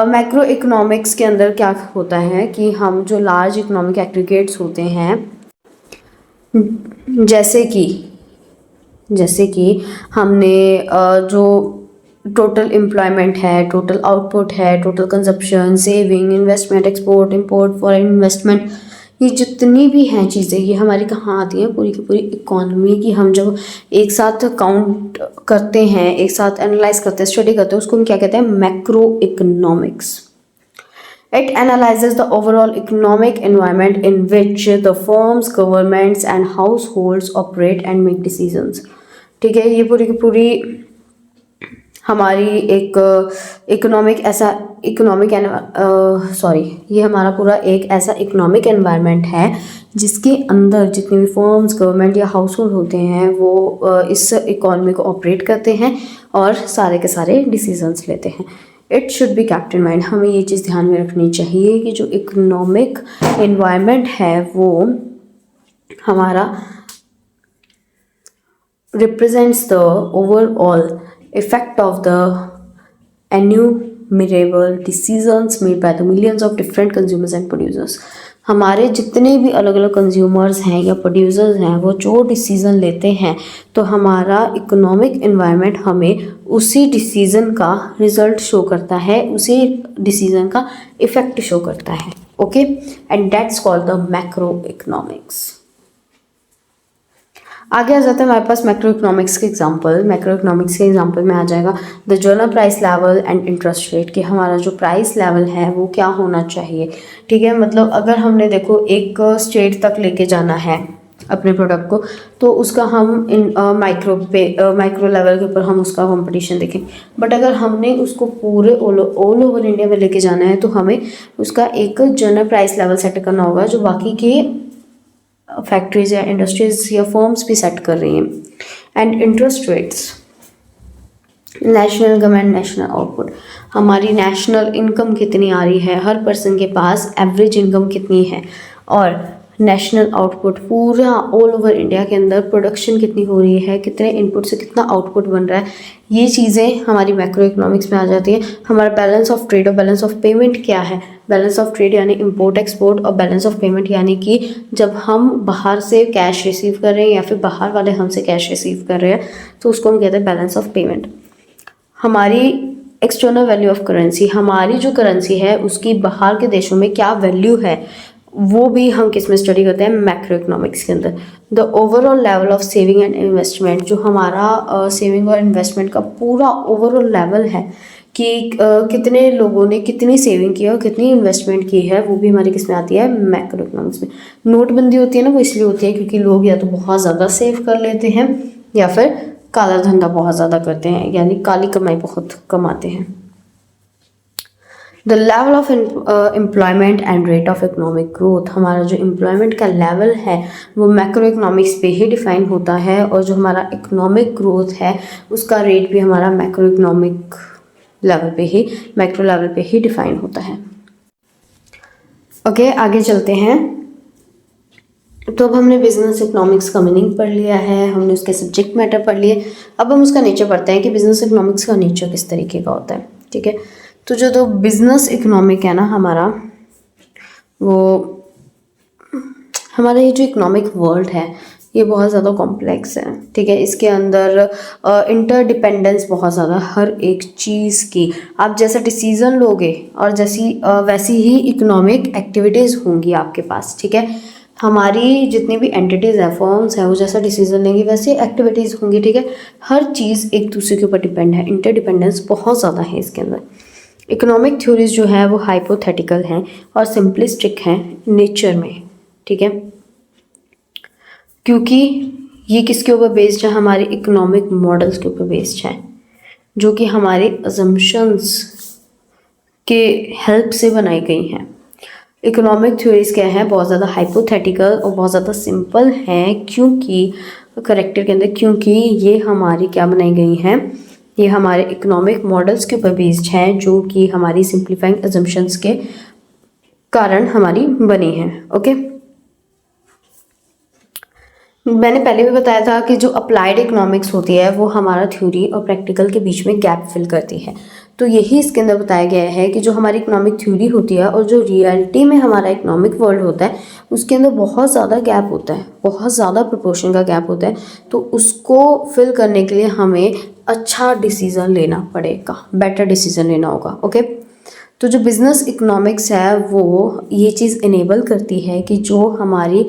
मैक्रो इकोनॉमिक्स के अंदर क्या होता है कि हम जो लार्ज इकोनॉमिक एग्रीगेट्स होते हैं, जैसे कि हमने जो टोटल एम्प्लॉयमेंट है, टोटल आउटपुट है, total consumption, saving, investment, export, import, foreign investment, ये जितनी भी हैं चीज़ें, ये हमारी कहाँ आती हैं, पूरी की पूरी इकोनॉमी की हम जब एक साथ काउंट करते हैं, एक साथ एनालाइज करते हैं, स्टडी करते हैं, उसको हम क्या कहते हैं, macro economics. It analyzes the overall economic environment in which the firms, governments and households operate and make decisions. ठीक है, ये पूरी की पूरी हमारी एक ये हमारा पूरा एक ऐसा इकोनॉमिक एनवायरनमेंट है जिसके अंदर जितने भी फर्म्स, गवर्नमेंट या हाउस होल्ड होते हैं वो इस इकोनॉमी को ऑपरेट करते हैं और सारे के सारे डिसीजंस लेते हैं. It should be kept in mind. हमें ये चीज़ ध्यान में रखनी चाहिए कि जो इकोनॉमिक एनवायरनमेंट है वो हमारा represents the overall effect of the innumerable decisions made by the millions of different consumers and producers. हमारे जितने भी अलग अलग कंज्यूमर्स हैं या प्रोड्यूसर्स हैं वो जो डिसीज़न लेते हैं तो हमारा इकोनॉमिक एनवायरनमेंट हमें उसी डिसीज़न का रिजल्ट शो करता है, उसी डिसीज़न का इफ़ेक्ट शो करता है. Okay, and that's called the macro economics. आगे आ जाते हैं हमारे पास मैक्रो इकोनॉमिक्स के एग्जांपल. मैक्रो इकोनॉमिक्स के एग्जांपल में आ जाएगा the general price level and interest rate, कि हमारा जो प्राइस लेवल है वो क्या होना चाहिए. ठीक है, मतलब अगर हमने देखो एक स्टेट तक लेके जाना है अपने प्रोडक्ट को तो उसका हम माइक्रो लेवल के ऊपर हम उसका कंपटीशन देखें. बट अगर हमने उसको पूरे ऑल ओवर इंडिया में लेके जाना है तो हमें उसका एक जनरल प्राइस लेवल सेट करना होगा जो बाकी के फैक्ट्रीज या इंडस्ट्रीज या फर्म्स भी सेट कर रही हैं. And interest rates, national income and national output, हमारी नेशनल इनकम कितनी आ रही है, हर पर्सन के पास एवरेज इनकम कितनी है, और नेशनल आउटपुट पूरा ऑल ओवर इंडिया के अंदर प्रोडक्शन कितनी हो रही है, कितने इनपुट से कितना आउटपुट बन रहा है. ये चीज़ें हमारी मैक्रो इकोनॉमिक्स में आ जाती है. हमारा बैलेंस ऑफ ट्रेड और बैलेंस ऑफ पेमेंट क्या है. बैलेंस ऑफ ट्रेड यानी इंपोर्ट एक्सपोर्ट, और बैलेंस ऑफ पेमेंट यानी कि जब हम बाहर से कैश रिसीव कर रहे हैं या फिर बाहर वाले हमसे कैश रिसीव कर रहे हैं तो उसको हम कहते हैं बैलेंस ऑफ पेमेंट. हमारी एक्सटर्नल वैल्यू ऑफ करेंसी, हमारी जो करेंसी है उसकी बाहर के देशों में क्या वैल्यू है वो भी हम किस में स्टडी करते हैं, मैक्रो इकोनॉमिक्स के अंदर. The overall level of saving and investment, जो हमारा सेविंग और इन्वेस्टमेंट का पूरा ओवरऑल लेवल है कि कितने लोगों ने कितनी सेविंग की है और कितनी इन्वेस्टमेंट की है, वो भी हमारी किस में आती है, मैक्रो इकोनॉमिक्स में. नोटबंदी होती है ना, वो इसलिए होती है क्योंकि लोग या तो बहुत ज़्यादा सेव कर लेते हैं या फिर काला धंधा बहुत ज़्यादा करते हैं, यानी काली कमाई बहुत कमाते हैं. The level of employment and rate of economic growth, हमारा जो एम्प्लॉयमेंट का लेवल है वो मैक्रो इकोनॉमिक्स पे ही डिफाइन होता है, और जो हमारा इकोनॉमिक ग्रोथ है उसका रेट भी हमारा मैक्रो इकोनॉमिक लेवल पे ही, मैक्रो लेवल पे ही डिफाइन होता है. ओके, आगे चलते हैं. तो अब हमने बिजनेस इकोनॉमिक्स का मीनिंग पढ़ लिया है, हमने उसके सब्जेक्ट मैटर पढ़ लिए. अब हम उसका नेचर पढ़ते हैं कि बिजनेस इकोनॉमिक्स का नेचर किस तरीके का होता है. ठीक है, तो जो बिजनेस इकोनॉमिक है ना हमारा, वो हमारा ये जो इकोनॉमिक वर्ल्ड है ये बहुत ज़्यादा कॉम्प्लेक्स है. ठीक है, इसके अंदर इंटरडिपेंडेंस बहुत ज़्यादा हर एक चीज़ की. आप जैसा डिसीज़न लोगे और वैसी ही इकोनॉमिक एक्टिविटीज़ होंगी आपके पास. ठीक है, हमारी जितनी भी एंटिटीज़ हैं, फॉर्म्स हैं, वो जैसा डिसीजन लेंगी वैसे एक्टिविटीज़ होंगी. ठीक है, हर चीज़ एक दूसरे के ऊपर डिपेंड है, इंटरडिपेंडेंस बहुत ज़्यादा है इसके अंदर. इकोनॉमिक थ्योरीज जो है वो हाइपोथेटिकल हैं और सिंपलिस्टिक हैं नेचर में. ठीक है, क्योंकि ये किसके ऊपर बेस्ड है, हमारे इकोनॉमिक मॉडल्स के ऊपर बेस्ड है जो कि हमारे अजम्पशंस के हेल्प से बनाई गई हैं. इकोनॉमिक थ्योरीज क्या है, बहुत ज़्यादा हाइपोथेटिकल और बहुत ज़्यादा सिंपल हैं, क्योंकि करेक्टर के अंदर, क्योंकि ये हमारी क्या बनाई गई हैं, ये हमारे इकोनॉमिक मॉडल्स के ऊपर बेस्ड हैं जो कि हमारी सिंप्लीफाइंग अजम्पशंस के कारण हमारी बनी हैं. ओके, मैंने पहले भी बताया था कि जो अप्लाइड इकोनॉमिक्स होती है वो हमारा थ्योरी और प्रैक्टिकल के बीच में गैप फिल करती है. तो यही इसके अंदर बताया गया है कि जो हमारी इकोनॉमिक थ्योरी होती है और जो रियलिटी में हमारा इकोनॉमिक वर्ल्ड होता है उसके अंदर बहुत ज़्यादा गैप होता है, बहुत ज़्यादा प्रोपोर्शन का गैप होता है. तो उसको फिल करने के लिए हमें अच्छा डिसीज़न लेना पड़ेगा, बेटर डिसीज़न लेना होगा. ओके, तो जो बिज़नेस इकोनॉमिक्स है वो ये चीज़ इनेबल करती है कि जो हमारी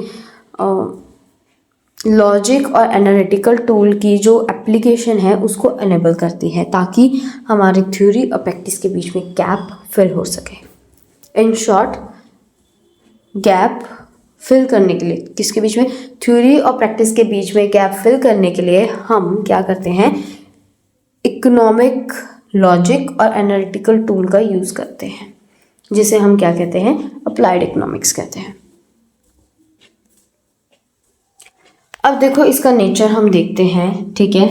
लॉजिक और एनालिटिकल टूल की जो एप्लीकेशन है उसको इनेबल करती है ताकि हमारी थ्योरी और प्रैक्टिस के बीच में गैप फिल हो सके. इन शॉर्ट, गैप फिल करने के लिए, किसके बीच में, थ्योरी और प्रैक्टिस के बीच में गैप फिल करने के लिए हम क्या करते हैं, इकोनॉमिक लॉजिक और एनालिटिकल टूल का यूज़ करते हैं, जिसे हम क्या कहते हैं, अप्लाइड इकोनॉमिक्स कहते हैं। अब देखो इसका नेचर हम देखते हैं, ठीक है।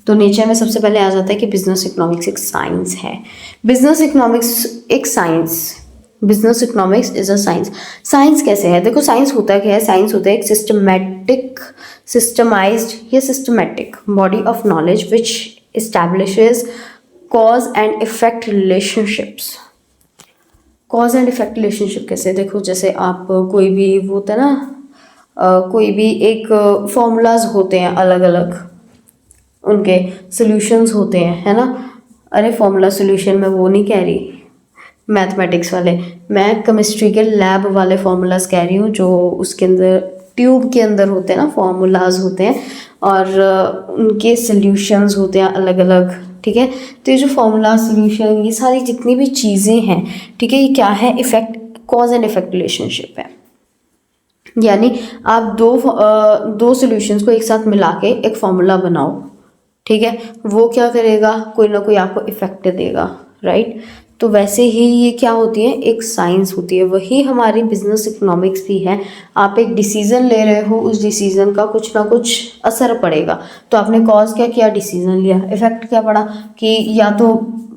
तो नेचर में सबसे पहले आ जाता है कि बिजनेस इकोनॉमिक्स एक साइंस है। बिजनेस इकोनॉमिक्स एक science, business economics is a science. Science कैसे है, देखो साइंस होता क्या है, साइंस होता है एक सिस्टमैटिक, सिस्टमाइज्ड या systematic body of knowledge which establishes cause and effect relationships. Cause and effect relationship कैसे, देखो जैसे आप कोई भी वो होता है ना, कोई भी एक फॉर्मूलाज होते हैं अलग अलग, उनके सॉल्यूशंस होते हैं, है ना। अरे फॉर्मूला सॉल्यूशन मैं वो नहीं कह रही मैथमेटिक्स वाले, मैं केमिस्ट्री के लैब वाले फार्मूलाज कह रही हूँ, जो उसके अंदर ट्यूब के अंदर होते हैं ना, फार्मूलाज होते हैं और उनके सॉल्यूशंस होते हैं अलग अलग, ठीक है। तो ये जो फार्मूला सॉल्यूशन ये सारी जितनी भी चीज़ें हैं, ठीक है, ये क्या है, effect, cause and effect relationship है। यानी आप दो सॉल्यूशंस को एक साथ मिला के एक फार्मूला बनाओ, ठीक है, वो क्या करेगा, कोई ना कोई आपको इफेक्ट देगा, राइट। तो वैसे ही ये क्या होती है, एक साइंस होती है, वही हमारी बिजनेस इकोनॉमिक्स भी है। आप एक डिसीजन ले रहे हो, उस डिसीजन का कुछ ना कुछ असर पड़ेगा, तो आपने कॉज क्या किया, डिसीजन लिया, इफेक्ट क्या पड़ा कि या तो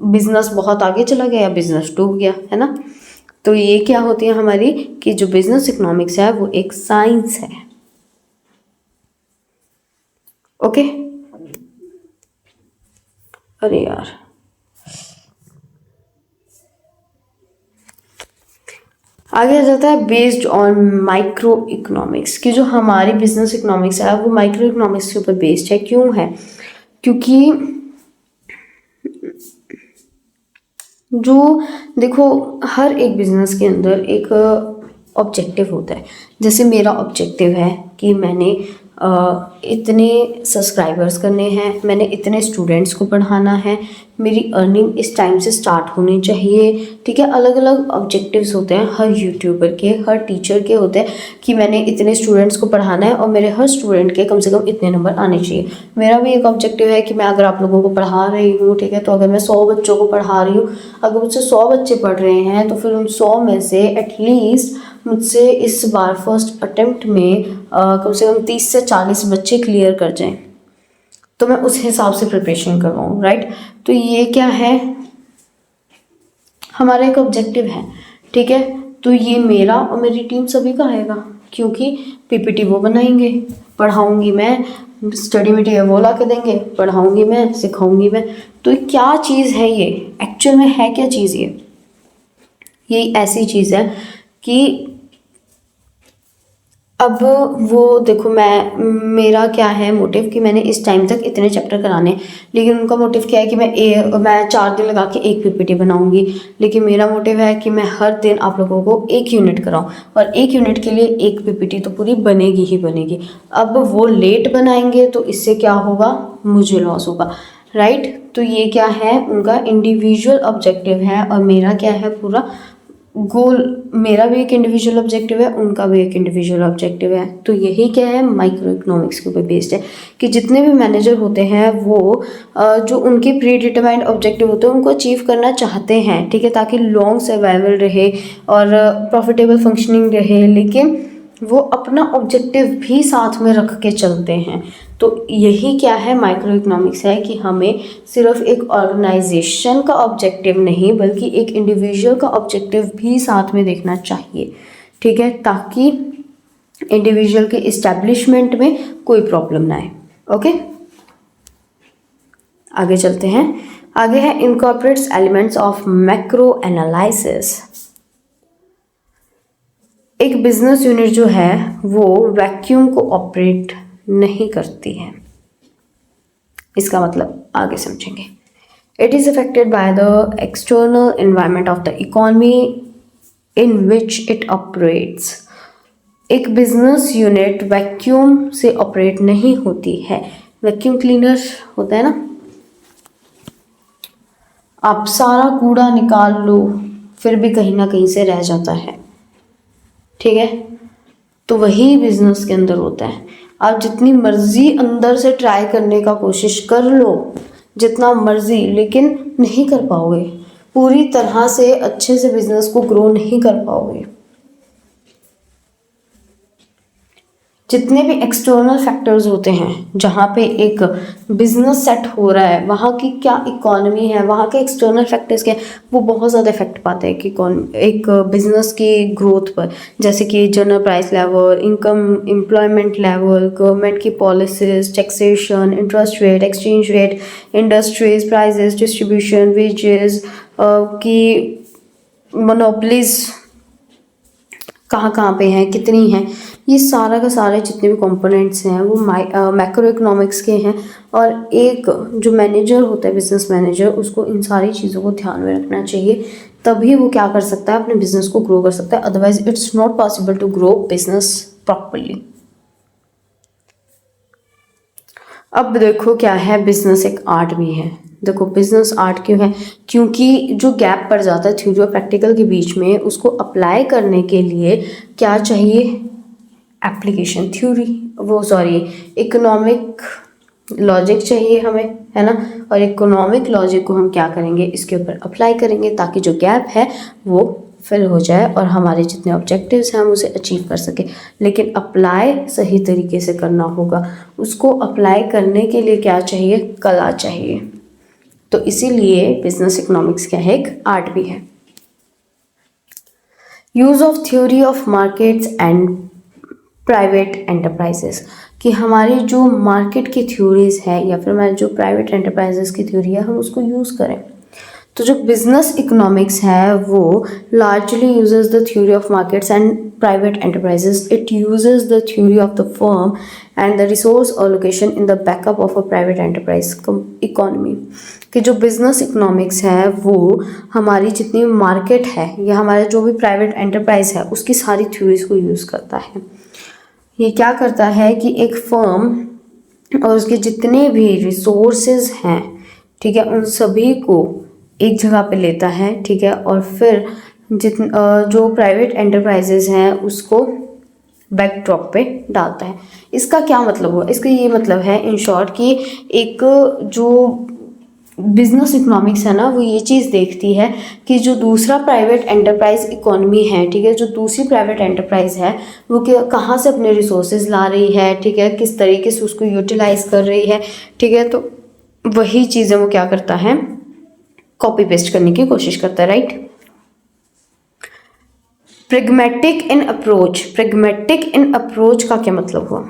बिजनेस बहुत आगे चला गया या बिजनेस डूब गया, है ना। तो ये क्या होती है हमारी, कि जो बिजनेस इकोनॉमिक्स है वो एक साइंस है। ओके, अरे यार आगे आ जाता है बेस्ड ऑन माइक्रो इकोनॉमिक्स, कि जो हमारी बिजनेस इकोनॉमिक्स है वो माइक्रो इकोनॉमिक्स के ऊपर बेस्ड है। क्यों है, क्योंकि जो देखो हर एक बिजनेस के अंदर एक ऑब्जेक्टिव होता है। जैसे मेरा ऑब्जेक्टिव है कि मैंने इतने सब्सक्राइबर्स करने हैं, मैंने इतने स्टूडेंट्स को पढ़ाना है, मेरी अर्निंग इस टाइम से स्टार्ट होनी चाहिए, ठीक है। अलग अलग ऑब्जेक्टिव्स होते हैं हर यूट्यूबर के, हर टीचर के होते हैं कि मैंने इतने स्टूडेंट्स को पढ़ाना है और मेरे हर स्टूडेंट के कम से कम इतने नंबर आने चाहिए। मेरा भी एक ऑब्जेक्टिव है कि मैं अगर आप लोगों को पढ़ा रही हूँ, ठीक है, तो अगर मैं 100 बच्चों को पढ़ा रही हूँ, अगर मुझसे 100 बच्चे पढ़ रहे हैं तो फिर उन 100 में से एटलीस्ट मुझसे इस बार फर्स्ट अटेम्प्ट में कम से कम 30 से 40 बच्चे क्लियर कर जाएं, तो मैं उस हिसाब से प्रिपरेशन करवाऊँ, राइट। तो ये क्या है, हमारा एक ऑब्जेक्टिव है, ठीक है। तो ये मेरा और मेरी टीम सभी का आएगा, क्योंकि पीपीटी वो बनाएंगे, पढ़ाऊँगी मैं, स्टडी मटेरियल वो ला के देंगे, पढ़ाऊँगी मैं, सिखाऊँगी मैं। तो क्या चीज़ है ये, एक्चुअल में है क्या चीज़ ये ऐसी चीज़ है कि अब वो देखो मेरा क्या है मोटिव कि मैंने इस टाइम तक इतने चैप्टर कराने, लेकिन उनका मोटिव क्या है कि मैं 4 दिन लगा के एक पीपीटी बनाऊंगी, लेकिन मेरा मोटिव है कि मैं हर दिन आप लोगों को एक यूनिट कराऊं, और एक यूनिट के लिए एक पीपीटी तो पूरी बनेगी ही बनेगी। अब वो लेट बनाएंगे तो इससे क्या होगा, मुझे लॉस होगा, राइट। तो ये क्या है, उनका इंडिविजुअल ऑब्जेक्टिव है और मेरा क्या है पूरा गोल। मेरा भी एक इंडिविजुअल ऑब्जेक्टिव है, उनका भी एक इंडिविजुअल ऑब्जेक्टिव है। तो यही क्या है, माइक्रो इकोनॉमिक्स के ऊपर बेस्ड है कि जितने भी मैनेजर होते हैं वो जो उनके प्री डिटरमाइंड ऑब्जेक्टिव होते हैं उनको अचीव करना चाहते हैं, ठीक है, ताकि लॉन्ग सर्वाइवल रहे और प्रॉफिटेबल फंक्शनिंग रहे, लेकिन वो अपना ऑब्जेक्टिव भी साथ में रख के चलते हैं। तो यही क्या है, माइक्रो इकोनॉमिक्स है कि हमें सिर्फ एक ऑर्गेनाइजेशन का ऑब्जेक्टिव नहीं बल्कि एक इंडिविजुअल का ऑब्जेक्टिव भी साथ में देखना चाहिए, ठीक है, ताकि इंडिविजुअल के इस्टेब्लिशमेंट में कोई प्रॉब्लम ना आए। ओके, आगे चलते हैं। आगे है incorporates elements of macro analysis. एक बिजनेस यूनिट जो है वो वैक्यूम को ऑपरेट नहीं करती है, इसका मतलब आगे समझेंगे। It is affected by the external environment of the economy in which it operates. एक बिजनेस यूनिट वैक्यूम से ऑपरेट नहीं होती है। वैक्यूम क्लीनर होता है ना, आप सारा कूड़ा निकाल लो, फिर भी कहीं ना कहीं से रह जाता है, ठीक है। तो वही बिजनेस के अंदर होता है। आप जितनी मर्जी अंदर से ट्राई करने का कोशिश कर लो, जितना मर्जी, लेकिन नहीं कर पाओगे, पूरी तरह से अच्छे से बिजनेस को ग्रो नहीं कर पाओगे। जितने भी एक्सटर्नल फैक्टर्स होते हैं जहाँ पे एक बिजनेस सेट हो रहा है, वहाँ की क्या इकोनॉमी है, वहाँ के एक्सटर्नल फैक्टर्स क्या है, वो बहुत ज़्यादा इफेक्ट पाते हैं कि एक बिजनेस की ग्रोथ पर। जैसे कि general price level, income employment level, government की policies, taxation, interest rate, exchange rate, industries, prices, distribution, wages की मोनोपलीज कहाँ कहाँ पे हैं, कितनी हैं, ये सारा का सारे जितने भी कंपोनेंट्स हैं वो मैक्रो इकोनॉमिक्स के हैं। और एक जो मैनेजर होता है, बिजनेस मैनेजर, उसको इन सारी चीज़ों को ध्यान में रखना चाहिए, तभी वो क्या कर सकता है, अपने बिजनेस को ग्रो कर सकता है। Otherwise it's not possible to grow business properly. अब देखो क्या है, बिजनेस एक आर्ट भी है। देखो बिजनेस आर्ट क्यों है, क्योंकि जो गैप पड़ जाता है थ्योरी और प्रैक्टिकल के बीच में, उसको अप्लाई करने के लिए क्या चाहिए, एप्लीकेशन थ्योरी, वो सॉरी इकोनॉमिक लॉजिक चाहिए हमें, है ना। और इकोनॉमिक लॉजिक को हम क्या करेंगे, इसके ऊपर अप्लाई करेंगे, ताकि जो गैप है वो फिल हो जाए और हमारे जितने ऑब्जेक्टिव्स हैं हम उसे अचीव कर सके। लेकिन अप्लाई सही तरीके से करना होगा। उसको अप्लाई करने के लिए क्या चाहिए, कला चाहिए। तो इसीलिए बिजनेस इकोनॉमिक्स क्या है, एक आर्ट भी है। Use of theory of markets and private enterprises, कि हमारी जो मार्केट की थ्योरीज है या फिर हमारी जो प्राइवेट एंटरप्राइजेस की थ्योरी है, हम उसको यूज़ करें। तो जो बिजनेस इकोनॉमिक्स है वो largely uses the theory of markets and private enterprises. It uses the theory of the firm and the resource allocation in the backup of a private enterprise economy. कि जो business economics है वो हमारी जितनी market है या हमारा जो भी प्राइवेट एंटरप्राइज है उसकी सारी थ्योरीज को यूज़ करता है। ये क्या करता है कि एक फर्म और उसके जितने भी रिसोर्सेज हैं, ठीक है, उन सभी को एक जगह पे लेता है, ठीक है, और फिर जो प्राइवेट एंटरप्राइजेज हैं उसको बैकड्रॉप पे डालता है। इसका क्या मतलब हुआ, इसका ये मतलब है इन शॉर्ट कि एक जो बिजनेस इकोनॉमिक्स है ना, वो ये चीज़ देखती है कि जो दूसरा प्राइवेट एंटरप्राइज इकोनॉमी है, ठीक है, जो दूसरी प्राइवेट एंटरप्राइज है वो कहाँ से अपने रिसोर्सेज ला रही है, ठीक है, किस तरीके से उसको यूटिलाइज कर रही है, ठीक है। तो वही चीज़ें वो क्या करता है, कॉपी पेस्ट करने की कोशिश करता है, right. Pragmatic in approach, pragmatic in approach का क्या मतलब हुआ।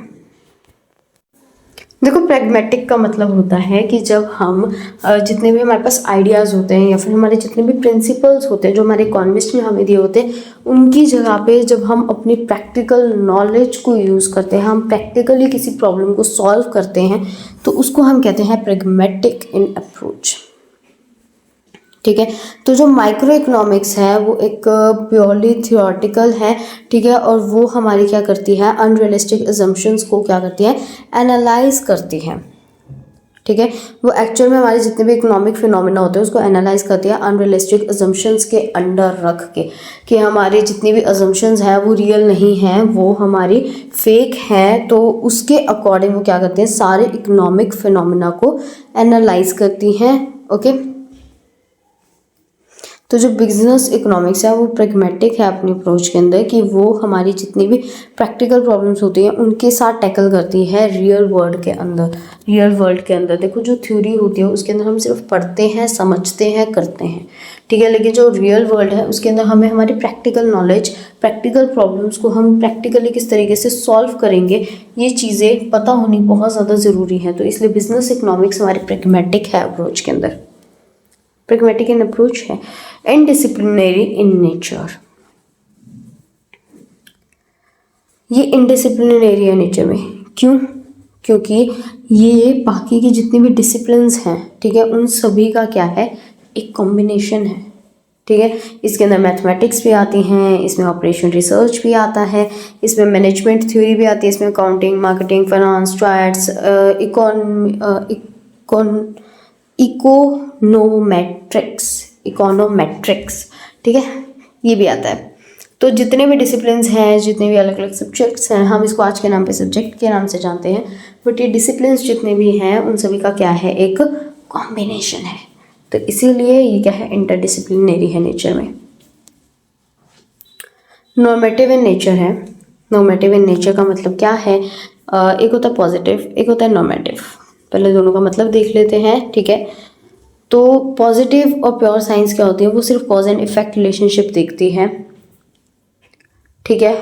देखो प्रेगमेटिक का मतलब होता है कि जब हम जितने भी हमारे पास आइडियाज़ होते हैं या फिर हमारे जितने भी प्रिंसिपल्स होते हैं जो हमारे इकोनॉमिस्ट ने हमें दिए होते हैं, उनकी जगह पे जब हम अपनी प्रैक्टिकल नॉलेज को यूज़ करते हैं, हम प्रैक्टिकली किसी प्रॉब्लम को सॉल्व करते हैं, तो उसको हम कहते हैं प्रेगमेटिक इन अप्रोच, ठीक है। तो जो माइक्रो इकोनॉमिक्स है वो एक प्योरली थियोरेटिकल है, ठीक है, और वो हमारी क्या करती है, अनरियलिस्टिक अजम्पशंस को क्या करती है, एनालाइज करती है, ठीक है। वो एक्चुअल में हमारे जितने भी इकोनॉमिक फिनोमिना होते हैं उसको एनालाइज करती है अनरियलिस्टिक अजम्पशंस के अंडर रख के, कि हमारे जितनी भी अजम्पशंस हैं वो रियल नहीं हैं, वो हमारी फेक हैं। तो उसके अकॉर्डिंग वो क्या करते हैं, सारे इकोनॉमिक फिनोमिना को एनालाइज करती हैं, ओके। तो जो बिजनेस इकोनॉमिक्स है वो प्रेगमेटिक है अपनी अप्रोच के अंदर, कि वो हमारी जितनी भी प्रैक्टिकल प्रॉब्लम्स होती हैं उनके साथ टैकल करती है रियल वर्ल्ड के अंदर। रियल वर्ल्ड के अंदर देखो जो थ्योरी होती है उसके अंदर हम सिर्फ पढ़ते हैं, समझते हैं, करते हैं, ठीक है, लेकिन जो रियल वर्ल्ड है उसके अंदर हमें हमारी प्रैक्टिकल नॉलेज, प्रैक्टिकल प्रॉब्लम्स को हम प्रैक्टिकली किस तरीके से सॉल्व करेंगे, ये चीज़ें पता होनी बहुत ज़्यादा ज़रूरी है। तो इसलिए बिजनेस इकोनॉमिक्स हमारी प्रेगमेटिक है अप्रोच के अंदर, प्रेगमेटिक इन अप्रोच है, इनडिसिप्लिनरी इन नेचर। ये इनडिसिप्लिनरी है नेचर में, क्यों, क्योंकि ये बाकी की जितनी भी डिसिप्लिन्स हैं, ठीक है, उन सभी का क्या है, एक कॉम्बिनेशन है, ठीक है। इसके अंदर मैथमेटिक्स भी आती हैं, इसमें ऑपरेशन रिसर्च भी आता है, इसमें मैनेजमेंट थ्योरी भी आती है, इसमें accounting, marketing, finance, triads, econometrics, ठीक है, ये भी आता है। तो जितने भी डिसिप्लिन्स हैं, जितने भी अलग अलग सब्जेक्ट्स हैं, हम इसको आज के नाम पे सब्जेक्ट के नाम से जानते हैं, बट ये डिसिप्लिन्स जितने भी हैं उन सभी का क्या है, एक कॉम्बिनेशन है। तो इसीलिए ये क्या है, इंटरडिसिप्लिनरी है नेचर में। नॉर्मेटिव इन नेचर है। नॉर्मेटिव इन नेचर का मतलब क्या है, एक होता है पॉजिटिव, एक होता है नॉर्मेटिव। पहले दोनों का मतलब देख लेते हैं, ठीक है। तो पॉजिटिव और प्योर साइंस क्या होती है, वो सिर्फ कॉज एंड इफेक्ट रिलेशनशिप देखती है, ठीक है।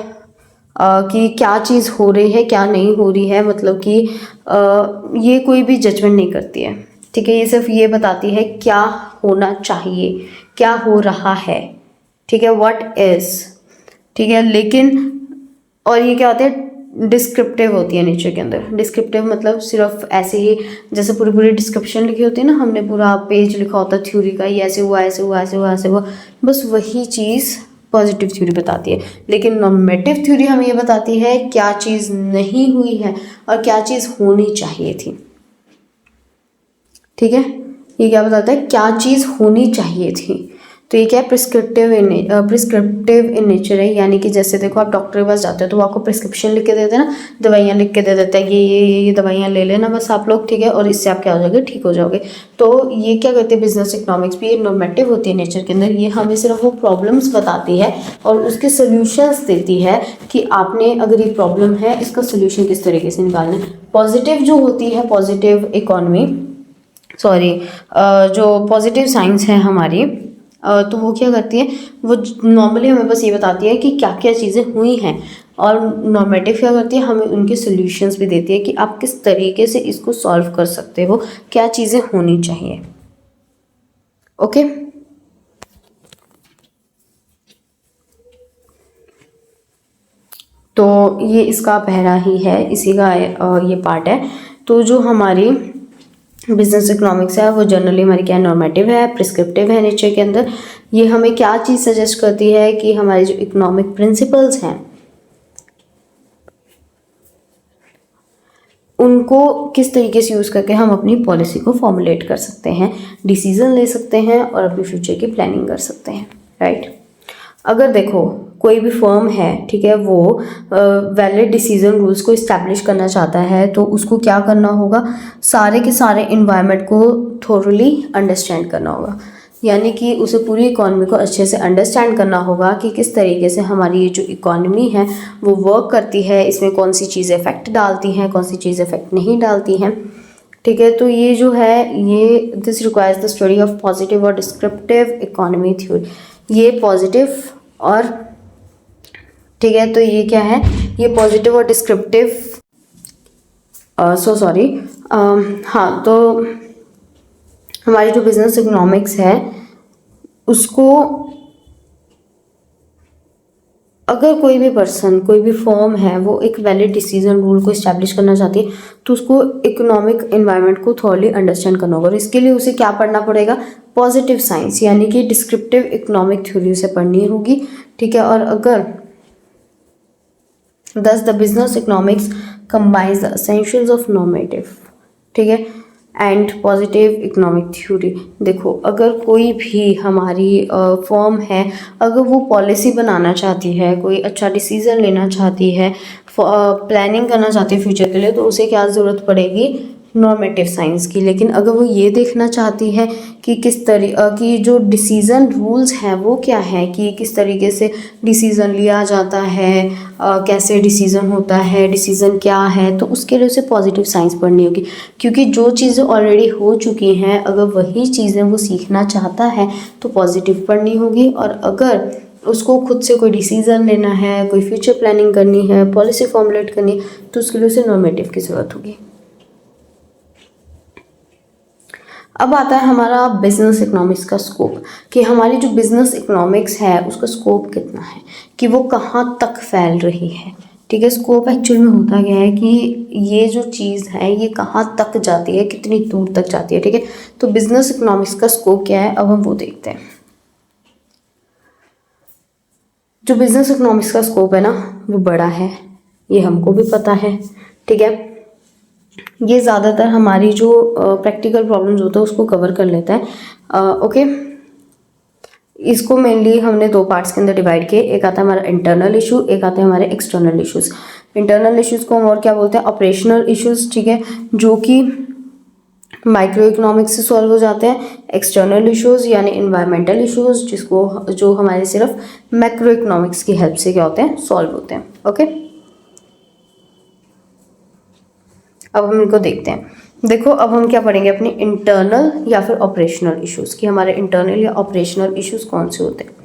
कि क्या चीज़ हो रही है, क्या नहीं हो रही है, मतलब कि ये कोई भी जजमेंट नहीं करती है, ठीक है। ये सिर्फ ये बताती है क्या होना चाहिए, क्या हो रहा है, ठीक है, व्हाट इज, ठीक है। लेकिन और ये क्या होता है, डिस्क्रिप्टिव होती है नेचर के अंदर। डिस्क्रिप्टिव मतलब सिर्फ ऐसे ही, जैसे पूरी पूरी डिस्क्रिप्शन लिखी होती है ना, हमने पूरा पेज लिखा होता है थ्योरी का, ये ऐसे हुआ, ऐसे हुआ, ऐसे हुआ, ऐसे हुआ, बस वही चीज़ पॉजिटिव थ्योरी बताती है। लेकिन नॉर्मेटिव थ्योरी हमें ये बताती है क्या चीज़ नहीं हुई है और क्या चीज़ होनी चाहिए थी, ठीक है। ये क्या बताता है, क्या चीज़ होनी चाहिए थी। तो ये क्या है, प्रिस्क्रिप्टिव इन नेचर है। यानी कि जैसे देखो, आप डॉक्टर के पास जाते हो तो वो आपको प्रिस्क्रिप्शन लिख के देते हैं ना, दवाइयाँ लिख के दे देते हैं, ये दवाइयाँ ले लेना बस आप लोग, ठीक है, और इससे आप क्या हो जाओगे, ठीक हो जाओगे। तो ये क्या करते हैं, बिजनेस इकोनॉमिक्स भी ये नॉर्मेटिव होती है नेचर के अंदर। ये हमें सिर्फ वो प्रॉब्लम्स बताती है और उसके सोल्यूशंस देती है कि आपने अगर ये प्रॉब्लम है, इसका सोल्यूशन किस तरीके से निकालना है। पॉजिटिव जो होती है, पॉजिटिव इकोनॉमी, सॉरी, जो पॉजिटिव साइंस है हमारी, तो वो क्या करती है, वो नॉर्मली हमें बस ये बताती है कि क्या क्या चीज़ें हुई हैं। और नॉर्मेटिव क्या करती है, हमें उनके सॉल्यूशंस भी देती है कि आप किस तरीके से इसको सॉल्व कर सकते हो, क्या चीज़ें होनी चाहिए। ओके, तो ये इसका पहला ही है, इसी का ये पार्ट है। तो जो हमारी बिजनेस इकोनॉमिक्स है वो जनरली हमारी क्या, नॉर्मेटिव है, प्रिस्क्रिप्टिव है नेचर के अंदर। ये हमें क्या चीज़ सजेस्ट करती है कि हमारे जो इकोनॉमिक प्रिंसिपल्स हैं उनको किस तरीके से यूज़ करके हम अपनी पॉलिसी को फॉर्मुलेट कर सकते हैं, डिसीजन ले सकते हैं और अपनी फ्यूचर की प्लानिंग कर सकते हैं, राइट। अगर देखो कोई भी फर्म है, ठीक है, वो वैलिड डिसीजन रूल्स को इस्टेब्लिश करना चाहता है, तो उसको क्या करना होगा, सारे के सारे इन्वायरमेंट को थोरली अंडरस्टैंड करना होगा। यानी कि उसे पूरी इकॉनमी को अच्छे से अंडरस्टैंड करना होगा कि किस तरीके से हमारी ये जो इकॉनमी है वो वर्क करती है, इसमें कौन सी चीज़ें इफेक्ट डालती हैं, कौन सी चीज़ें इफेक्ट नहीं डालती हैं, ठीक है। तो ये जो है, ये this requires the study of positive और डिस्क्रिप्टिव इकोनॉमी थ्योरी। ये पॉजिटिव और, ठीक है, तो ये क्या है, ये पॉजिटिव और डिस्क्रिप्टिव, हाँ, तो हमारी जो बिजनेस इकोनॉमिक्स है उसको, अगर कोई भी पर्सन, कोई भी फर्म है, वो एक वैलिड डिसीजन रूल को इस्टेब्लिश करना चाहती है, तो उसको इकोनॉमिक एनवायरनमेंट को थॉरली अंडरस्टैंड करना होगा। और इसके लिए उसे क्या पढ़ना पड़ेगा, पॉजिटिव साइंस यानी कि डिस्क्रिप्टिव इकोनॉमिक थ्योरी उसे पढ़नी होगी, ठीक है। और अगर thus the business economics combines the essentials of normative, ठीक है, एंड पॉजिटिव इकोनॉमिक थ्योरी। देखो, अगर कोई भी हमारी फर्म है, अगर वो पॉलिसी बनाना चाहती है, कोई अच्छा डिसीजन लेना चाहती है, प्लानिंग करना चाहती है फ्यूचर के लिए, तो उसे क्या ज़रूरत पड़ेगी, नॉर्मेटिव साइंस की। लेकिन अगर वो ये देखना चाहती है कि किस तरीके की जो डिसीज़न रूल्स हैं वो क्या है, कि किस तरीके से डिसीज़न लिया जाता है, कैसे डिसीज़न होता है, डिसीज़न क्या है, तो उसके लिए उसे पॉजिटिव साइंस पढ़नी होगी। क्योंकि जो चीज़ें ऑलरेडी हो चुकी हैं, अगर वही चीज़ें वो सीखना चाहता है तो पॉजिटिव पढ़नी होगी। और अगर उसको खुद से कोई डिसीज़न लेना है, कोई फ्यूचर प्लानिंग करनी है, पॉलिसी फॉर्मुलेट करनी है, तो उसके लिए उसे नॉर्मेटिव की ज़रूरत होगी। अब आता है हमारा बिजनेस इकोनॉमिक्स का स्कोप, कि हमारी जो बिजनेस इकोनॉमिक्स है उसका स्कोप कितना है, कि वो कहाँ तक फैल रही है, ठीक है। स्कोप एक्चुअल में होता क्या है कि ये जो चीज़ है ये कहाँ तक जाती है, कितनी दूर तक जाती है, ठीक है। तो बिजनेस इकोनॉमिक्स का स्कोप क्या है, अब हम वो देखते हैं। जो बिजनेस इकोनॉमिक्स का स्कोप है ना, वो बड़ा है, ये हमको भी पता है, ठीक है। ये ज़्यादातर हमारी जो प्रैक्टिकल प्रॉब्लम्स होता है उसको कवर कर लेता है, ओके। इसको मेनली हमने दो पार्ट्स के अंदर डिवाइड किए, एक आता है हमारा इंटरनल इशू, एक आते हैं हमारे एक्सटर्नल इश्यूज। इंटरनल इश्यूज को हम और क्या बोलते हैं, ऑपरेशनल इश्यूज, ठीक है, जो कि माइक्रो इकोनॉमिक्स से सॉल्व हो जाते हैं। एक्सटर्नल इश्यूज यानी इन्वायरमेंटल इश्यूज, जो हमारे सिर्फ मैक्रो इकोनॉमिक्स की हेल्प से क्या होते हैं, सॉल्व होते हैं। ओके, अब हम इनको देखते हैं। देखो अब हम क्या पढ़ेंगे, अपने इंटरनल या फिर ऑपरेशनल इश्यूज, कि हमारे इंटरनल या ऑपरेशनल इश्यूज कौन से होते हैं।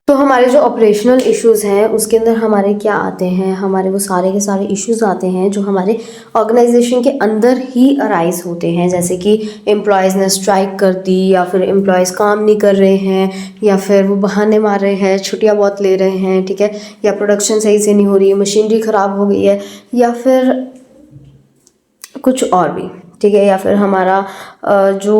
तो हमारे जो ऑपरेशनल इश्यूज हैं उसके अंदर हमारे क्या आते हैं, हमारे वो सारे के सारे इश्यूज आते हैं जो हमारे ऑर्गेनाइजेशन के अंदर ही अराइज होते हैं, जैसे कि एम्प्लॉयज़ ने स्ट्राइक कर दी, या फिर एम्प्लॉयज़ काम नहीं कर रहे हैं, या फिर वो बहाने मार रहे हैं, छुट्टियां बहुत ले रहे हैं, ठीक है, या प्रोडक्शन सही से नहीं हो रही है, मशीनरी ख़राब हो गई है, या फिर कुछ और भी, ठीक है, या फिर हमारा जो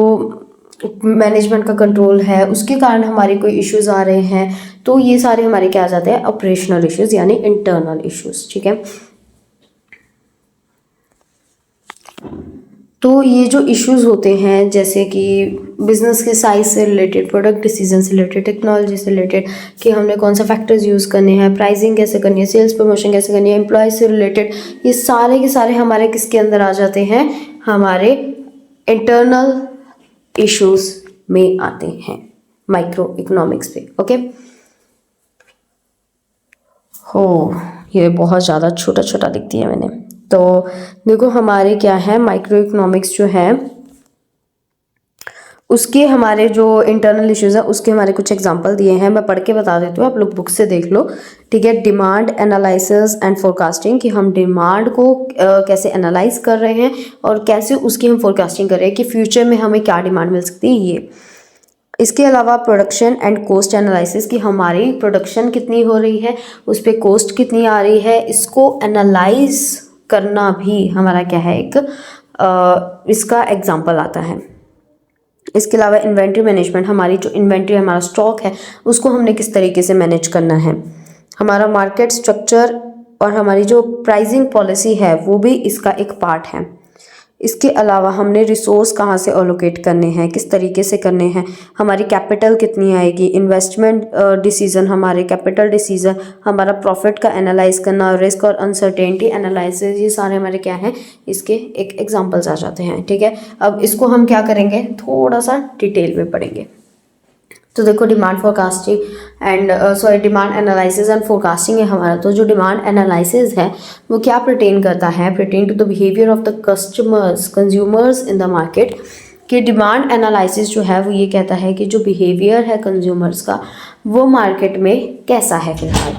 मैनेजमेंट का कंट्रोल है उसके कारण हमारे कोई इश्यूज आ रहे हैं, तो ये सारे हमारे क्या आ जाते हैं, ऑपरेशनल इश्यूज यानी इंटरनल इश्यूज, ठीक है। तो ये जो इश्यूज होते हैं जैसे कि बिजनेस के साइज से रिलेटेड, प्रोडक्ट डिसीजन से रिलेटेड, टेक्नोलॉजी से रिलेटेड, कि हमने कौन सा फैक्टर्स यूज़ करने हैं, प्राइसिंग कैसे करनी है, सेल्स प्रमोशन कैसे करनी है, एम्प्लॉयज से रिलेटेड, ये सारे के सारे हमारे किसके अंदर आ जाते हैं, हमारे इंटरनल इश्यूज में आते हैं, माइक्रो इकोनॉमिक्स पे। ओके, हो ये बहुत ज़्यादा छोटा छोटा लिख दिया मैंने। तो देखो हमारे क्या है, माइक्रो इकोनॉमिक्स जो है उसके हमारे जो इंटरनल इश्यूज है उसके हमारे कुछ एग्जांपल दिए हैं, मैं पढ़ के बता देती हूँ, आप लोग बुक से देख लो, ठीक है। डिमांड एनालिसिस एंड फोरकास्टिंग, कि हम डिमांड को कैसे एनालाइज कर रहे हैं और कैसे उसकी हम फोरकास्टिंग कर रहे हैं कि फ्यूचर में हमें क्या डिमांड मिल सकती है, ये। इसके अलावा प्रोडक्शन एंड कॉस्ट एनालिसिस, कि हमारी प्रोडक्शन कितनी हो रही है, उस पर कॉस्ट कितनी आ रही है, इसको एनालाइज करना भी हमारा क्या है, एक इसका एग्जाम्पल आता है। इसके अलावा इन्वेंट्री मैनेजमेंट, हमारी जो इन्वेंट्री हमारा स्टॉक है उसको हमने किस तरीके से मैनेज करना है, हमारा मार्केट स्ट्रक्चर और हमारी जो प्राइसिंग पॉलिसी है वो भी इसका एक पार्ट है। इसके अलावा हमने रिसोर्स कहाँ से एलोकेट करने हैं, किस तरीके से करने हैं, हमारी कैपिटल कितनी आएगी, इन्वेस्टमेंट डिसीजन, हमारे कैपिटल डिसीजन, हमारा प्रॉफिट का एनालाइज करना, रिस्क और अनसर्टेनिटी एनालिसिस, ये सारे हमारे क्या हैं, इसके एक एग्जांपल्स आ जाते हैं, ठीक है। अब इसको हम क्या करेंगे, थोड़ा सा डिटेल में पढ़ेंगे। तो देखो demand forecasting and demand analysis and forecasting है हमारा। तो जो डिमांड एनालिसिस है वो क्या पर्टेन करता है, pertain to the behaviour of the consumers in the market, कि डिमांड एनालिसिस जो है वो ये कहता है कि जो बिहेवियर है कंज्यूमर्स का वो मार्केट में कैसा है फिलहाल।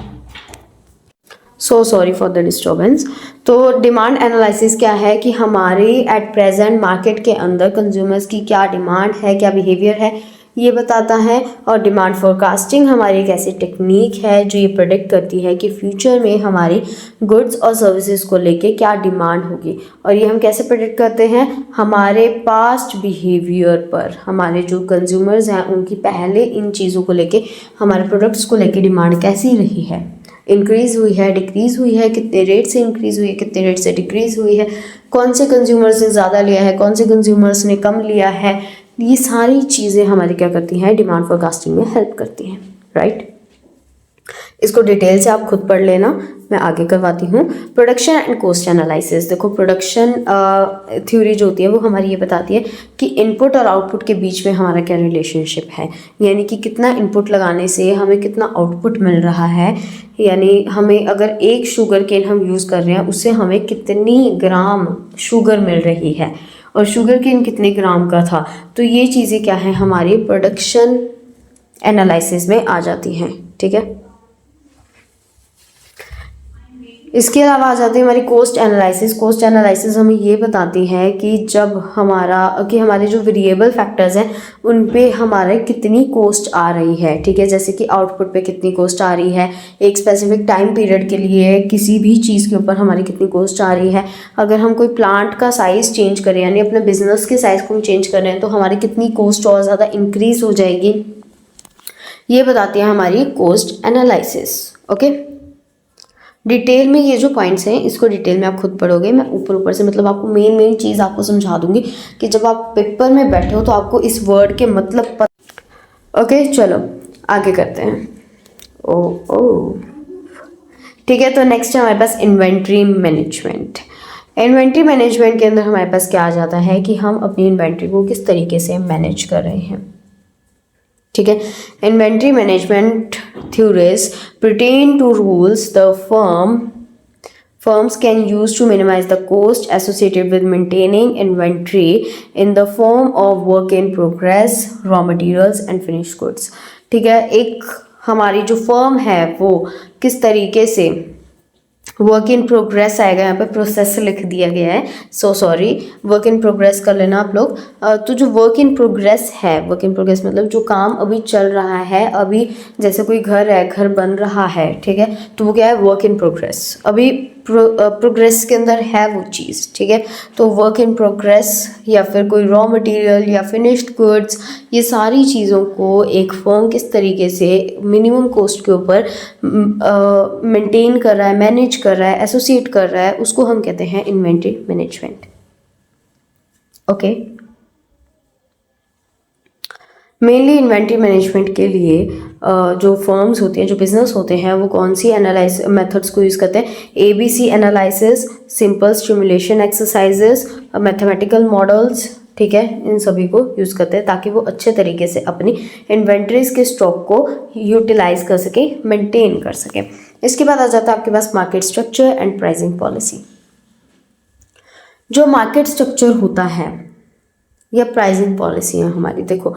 So sorry for the disturbance. तो डिमांड एनालिसिस क्या है कि हमारी एट प्रेजेंट मार्केट के अंदर कंज्यूमर्स की क्या डिमांड है, क्या बिहेवियर है, ये बताता है। और डिमांड फोरकास्टिंग हमारी एक ऐसी टेक्निक है जो ये प्रेडिक्ट करती है कि फ्यूचर में हमारी गुड्स और सर्विसेज को लेके क्या डिमांड होगी। और ये हम कैसे प्रेडिक्ट करते हैं, हमारे पास्ट बिहेवियर पर, हमारे जो कंज्यूमर्स हैं उनकी पहले इन चीज़ों को लेके, हमारे प्रोडक्ट्स को लेके डिमांड कैसी रही है, इंक्रीज़ हुई है, डिक्रीज़ हुई है, कितने रेट से इंक्रीज़ हुई है, कितने रेट से डिक्रीज़ हुई है, कौन से कंज्यूमर्स ने ज़्यादा लिया है, कौन से कंज्यूमर्स ने कम लिया है। ये सारी चीज़ें हमारी क्या करती हैं, डिमांड फोरकास्टिंग में हेल्प करती हैं, राइट। इसको डिटेल से आप खुद पढ़ लेना, मैं आगे करवाती हूँ। प्रोडक्शन एंड कॉस्ट एनालिसिस, देखो प्रोडक्शन थ्योरी जो होती है वो हमारी ये बताती है कि इनपुट और आउटपुट के बीच में हमारा क्या रिलेशनशिप है, यानी कि कितना इनपुट लगाने से हमें कितना आउटपुट मिल रहा है, यानी हमें अगर एक शुगर केन हम यूज़ कर रहे हैं उससे हमें कितनी ग्राम शुगर मिल रही है और शुगर केन कितने ग्राम का था। तो ये चीज़ें क्या है, हमारी प्रोडक्शन एनालिसिस में आ जाती हैं, ठीक है। इसके अलावा आ जाती है हमारी कॉस्ट एनालिसिस। कॉस्ट एनालिसिस हमें ये बताती है कि जब हमारे जो वेरिएबल फैक्टर्स हैं उन पे हमारे कितनी कॉस्ट आ रही है, ठीक है। जैसे कि आउटपुट पे कितनी कॉस्ट आ रही है, एक स्पेसिफिक टाइम पीरियड के लिए किसी भी चीज़ के ऊपर हमारी कितनी कॉस्ट आ रही है। अगर हम कोई प्लांट का साइज़ चेंज करें, यानी अपने बिजनेस के साइज़ को हम चेंज कर रहे हैं, तो हमारी कितनी कॉस्ट और ज़्यादा इंक्रीज़ हो जाएगी, ये बताती है हमारी कॉस्ट एनालिसिस, ओके। डिटेल में ये जो पॉइंट्स हैं इसको डिटेल में आप खुद पढ़ोगे, मैं ऊपर ऊपर से मतलब आपको मेन चीज़ आपको समझा दूंगी कि जब आप पेपर में बैठे हो तो आपको इस वर्ड के मतलब ओके चलो आगे करते हैं। ओ ओ ठीक है, तो नेक्स्ट है हमारे पास इन्वेंट्री मैनेजमेंट। इन्वेंट्री मैनेजमेंट के अंदर हमारे पास क्या आ जाता है कि हम अपनी इन्वेंट्री को किस तरीके से मैनेज कर रहे हैं। ठीक है, inventory management theories pertain to rules the firms can use to minimize the cost associated with maintaining inventory in the form of work in progress, raw materials and finished goods। ठीक है, एक हमारी जो फर्म है वो किस तरीके से वर्क इन प्रोग्रेस आएगा, यहाँ पे प्रोसेस लिख दिया गया है, so sorry, work in progress कर लेना आप लोग। तो जो वर्क इन प्रोग्रेस है, वर्क इन प्रोग्रेस मतलब जो काम अभी चल रहा है, अभी जैसे कोई घर है, घर बन रहा है, ठीक है, तो वो क्या है, वर्क इन प्रोग्रेस, अभी प्रोग्रेस के अंदर है वो चीज़। ठीक है, तो वर्क इन प्रोग्रेस या फिर कोई रॉ मटेरियल या फिनिश्ड गुड्स, ये सारी चीज़ों को एक फर्म किस तरीके से मिनिमम कॉस्ट के ऊपर मेंटेन कर रहा है, मैनेज कर रहा है, एसोसिएट कर रहा है, उसको हम कहते हैं inventory management. Okay, mainly inventory management के लिए जो फर्म्स होते हैं, जो बिजनेस होते हैं, वो कौन सी एनालाइसिस मेथड्स को यूज़ करते हैं, ABC analysis, simple stimulation exercises, mathematical models. ठीक है, इन सभी को यूज़ करते हैं ताकि वो अच्छे तरीके से अपनी इन्वेंट्रीज के स्टॉक को यूटिलाइज कर सके, मेंटेन कर सके। इसके बाद आ जाता है आपके पास market structure and pricing policy. जो मार्केट स्ट्रक्चर होता है या प्राइसिंग पॉलिसी है हमारी, देखो,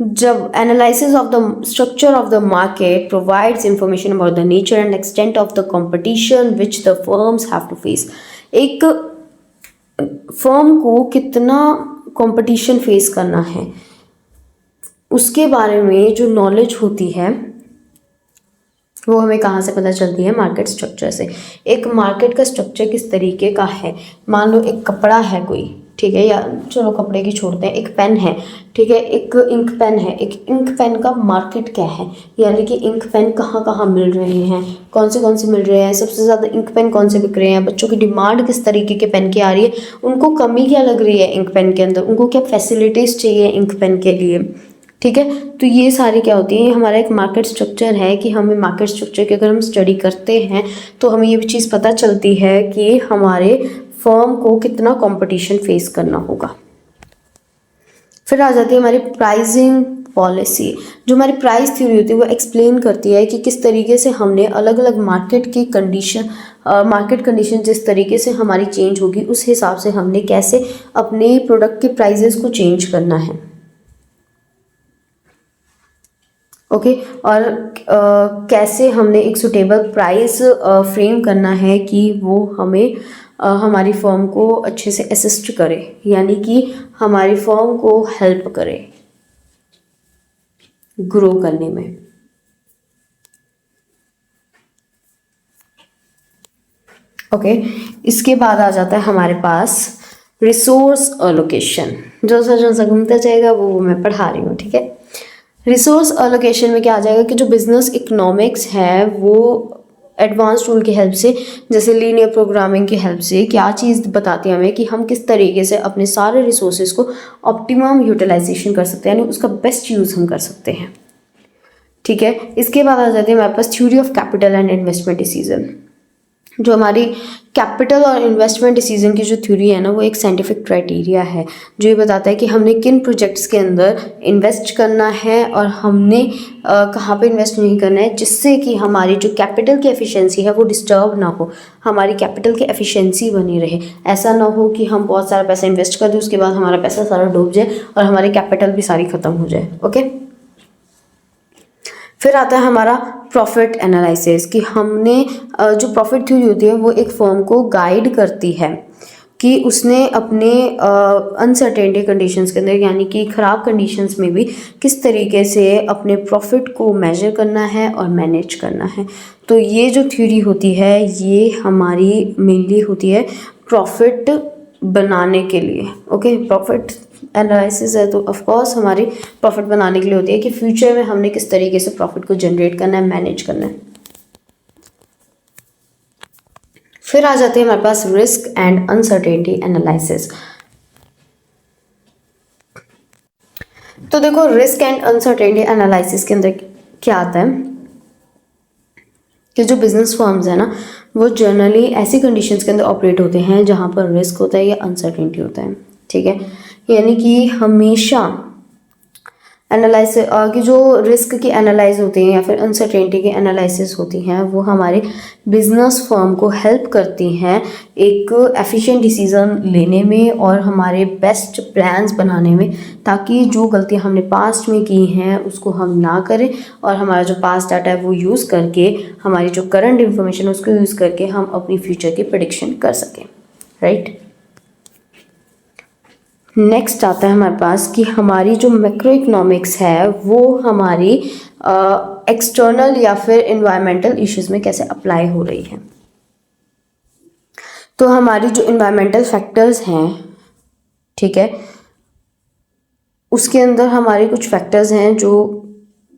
जब analysis of the structure of the market provides information about the nature and extent of the competition which the firms have to face. एक firm को कितना कंपटीशन फेस करना है उसके बारे में जो नॉलेज होती है वो हमें कहाँ से पता चलती है, मार्केट स्ट्रक्चर से। एक मार्केट का स्ट्रक्चर किस तरीके का है, मान लो एक कपड़ा है कोई, ठीक है, या चलो कपड़े की छोड़ते हैं, एक पेन है, ठीक है, एक इंक पेन है, एक इंक पेन का मार्केट क्या है, यानी कि इंक पेन कहाँ कहाँ मिल रहे हैं, कौन से मिल रहे हैं, सबसे ज़्यादा इंक पेन कौन से बिक रहे हैं, बच्चों की डिमांड किस तरीके के पेन की आ रही है, उनको कमी क्या लग रही है इंक पेन के अंदर, उनको क्या फैसिलिटीज़ चाहिए इंक पेन के लिए। ठीक है, तो ये सारी क्या होती है, हमारा एक मार्केट स्ट्रक्चर है कि हमें मार्केट स्ट्रक्चर की अगर हम स्टडी करते हैं तो हमें ये चीज़ पता चलती है कि हमारे फर्म को कितना कंपटीशन फेस करना होगा। फिर आ जाती है हमारी प्राइसिंग पॉलिसी। जो हमारी प्राइस थ्योरी होती है वो एक्सप्लेन करती है कि किस तरीके से हमने अलग अलग मार्केट की कंडीशन, मार्केट कंडीशन जिस तरीके से हमारी चेंज होगी उस हिसाब से हमने कैसे अपने प्रोडक्ट के प्राइजेस को चेंज करना है। ओके, और कैसे हमने एक सुटेबल प्राइस फ्रेम करना है कि वो हमें हमारी फर्म को अच्छे से असिस्ट करे, यानी कि हमारी फर्म को हेल्प करे ग्रो करने में। ओके, इसके बाद आ जाता है हमारे पास रिसोर्स एलोकेशन। जो सा घूमता जाएगा वो मैं पढ़ा रही हूँ। ठीक है, रिसोर्स एलोकेशन में क्या आ जाएगा कि जो बिजनेस इकोनॉमिक्स है वो एडवांस टूल की हेल्प से, जैसे लीनियर प्रोग्रामिंग की हेल्प से क्या चीज़ बताती है हमें कि हम किस तरीके से अपने सारे रिसोर्सेज को ऑप्टिमम यूटिलाइजेशन कर सकते हैं, यानी उसका बेस्ट यूज़ हम कर सकते हैं। ठीक है, इसके बाद आ जाती है हमारे पास theory of capital and investment decision. जो हमारी कैपिटल और इन्वेस्टमेंट डिसीजन की जो थ्योरी है ना, वो एक साइंटिफिक क्राइटेरिया है जो ये बताता है कि हमने किन प्रोजेक्ट्स के अंदर इन्वेस्ट करना है और हमने कहाँ पे इन्वेस्ट नहीं करना है, जिससे कि हमारी जो कैपिटल की एफिशिएंसी है वो डिस्टर्ब ना हो, हमारी कैपिटल की एफिशिएंसी बनी रहे। ऐसा ना हो कि हम बहुत सारा पैसा इन्वेस्ट कर दें, उसके बाद हमारा पैसा सारा डूब जाए और हमारी कैपिटल भी सारी ख़त्म हो जाए। ओके, फिर आता है हमारा प्रॉफिट एनालिसिस कि हमने जो प्रॉफिट थ्योरी होती है वो एक फर्म को गाइड करती है कि उसने अपने अनसर्टेनिटी कंडीशंस के अंदर, यानी कि ख़राब कंडीशंस में भी किस तरीके से अपने प्रॉफिट को मेजर करना है और मैनेज करना है। तो ये जो थ्योरी होती है ये हमारी मेनली होती है प्रॉफिट बनाने के लिए। ओके, प्रॉफिट एनालिसिस है तो ऑफ कोर्स हमारी प्रॉफिट बनाने के लिए होती है कि फ्यूचर में हमने किस तरीके से प्रॉफिट को जनरेट करना है, मैनेज करना है। फिर आ जाते हैं हमारे पास रिस्क एंड अनसर्टेनिटी एनालिसिस। तो देखो रिस्क एंड अनसर्टेनिटी एनालिसिस के अंदर क्या आता है कि जो बिजनेस फर्म्स है ना वो जनरली ऐसी कंडीशंस के अंदर ऑपरेट होते हैं जहाँ पर रिस्क होता है या अनसर्टेनिटी होता है, ठीक है। यानी कि हमेशा एनालिसिस की जो रिस्क की एनालाइज होती हैं या फिर अनसर्टेनिटी की एनालिसिस होती हैं वो हमारे बिजनेस फर्म को हेल्प करती हैं एक एफिशिएंट डिसीजन लेने में और हमारे बेस्ट प्लान्स बनाने में, ताकि जो गलतियां हमने पास्ट में की हैं उसको हम ना करें और हमारा जो पास्ट डाटा है वो यूज़ करके हमारी जो करंट इन्फॉर्मेशन उसको यूज़ करके हम अपनी फ्यूचर की प्रेडिक्शन कर सकें, राइट। नेक्स्ट आता है हमारे पास कि हमारी जो मैक्रो इकोनॉमिक्स है वो हमारी एक्सटर्नल या फिर इन्वायरमेंटल इश्यूज में कैसे अप्लाई हो रही है। तो हमारी जो इन्वायरमेंटल फैक्टर्स हैं, ठीक है, उसके अंदर हमारे कुछ फैक्टर्स हैं जो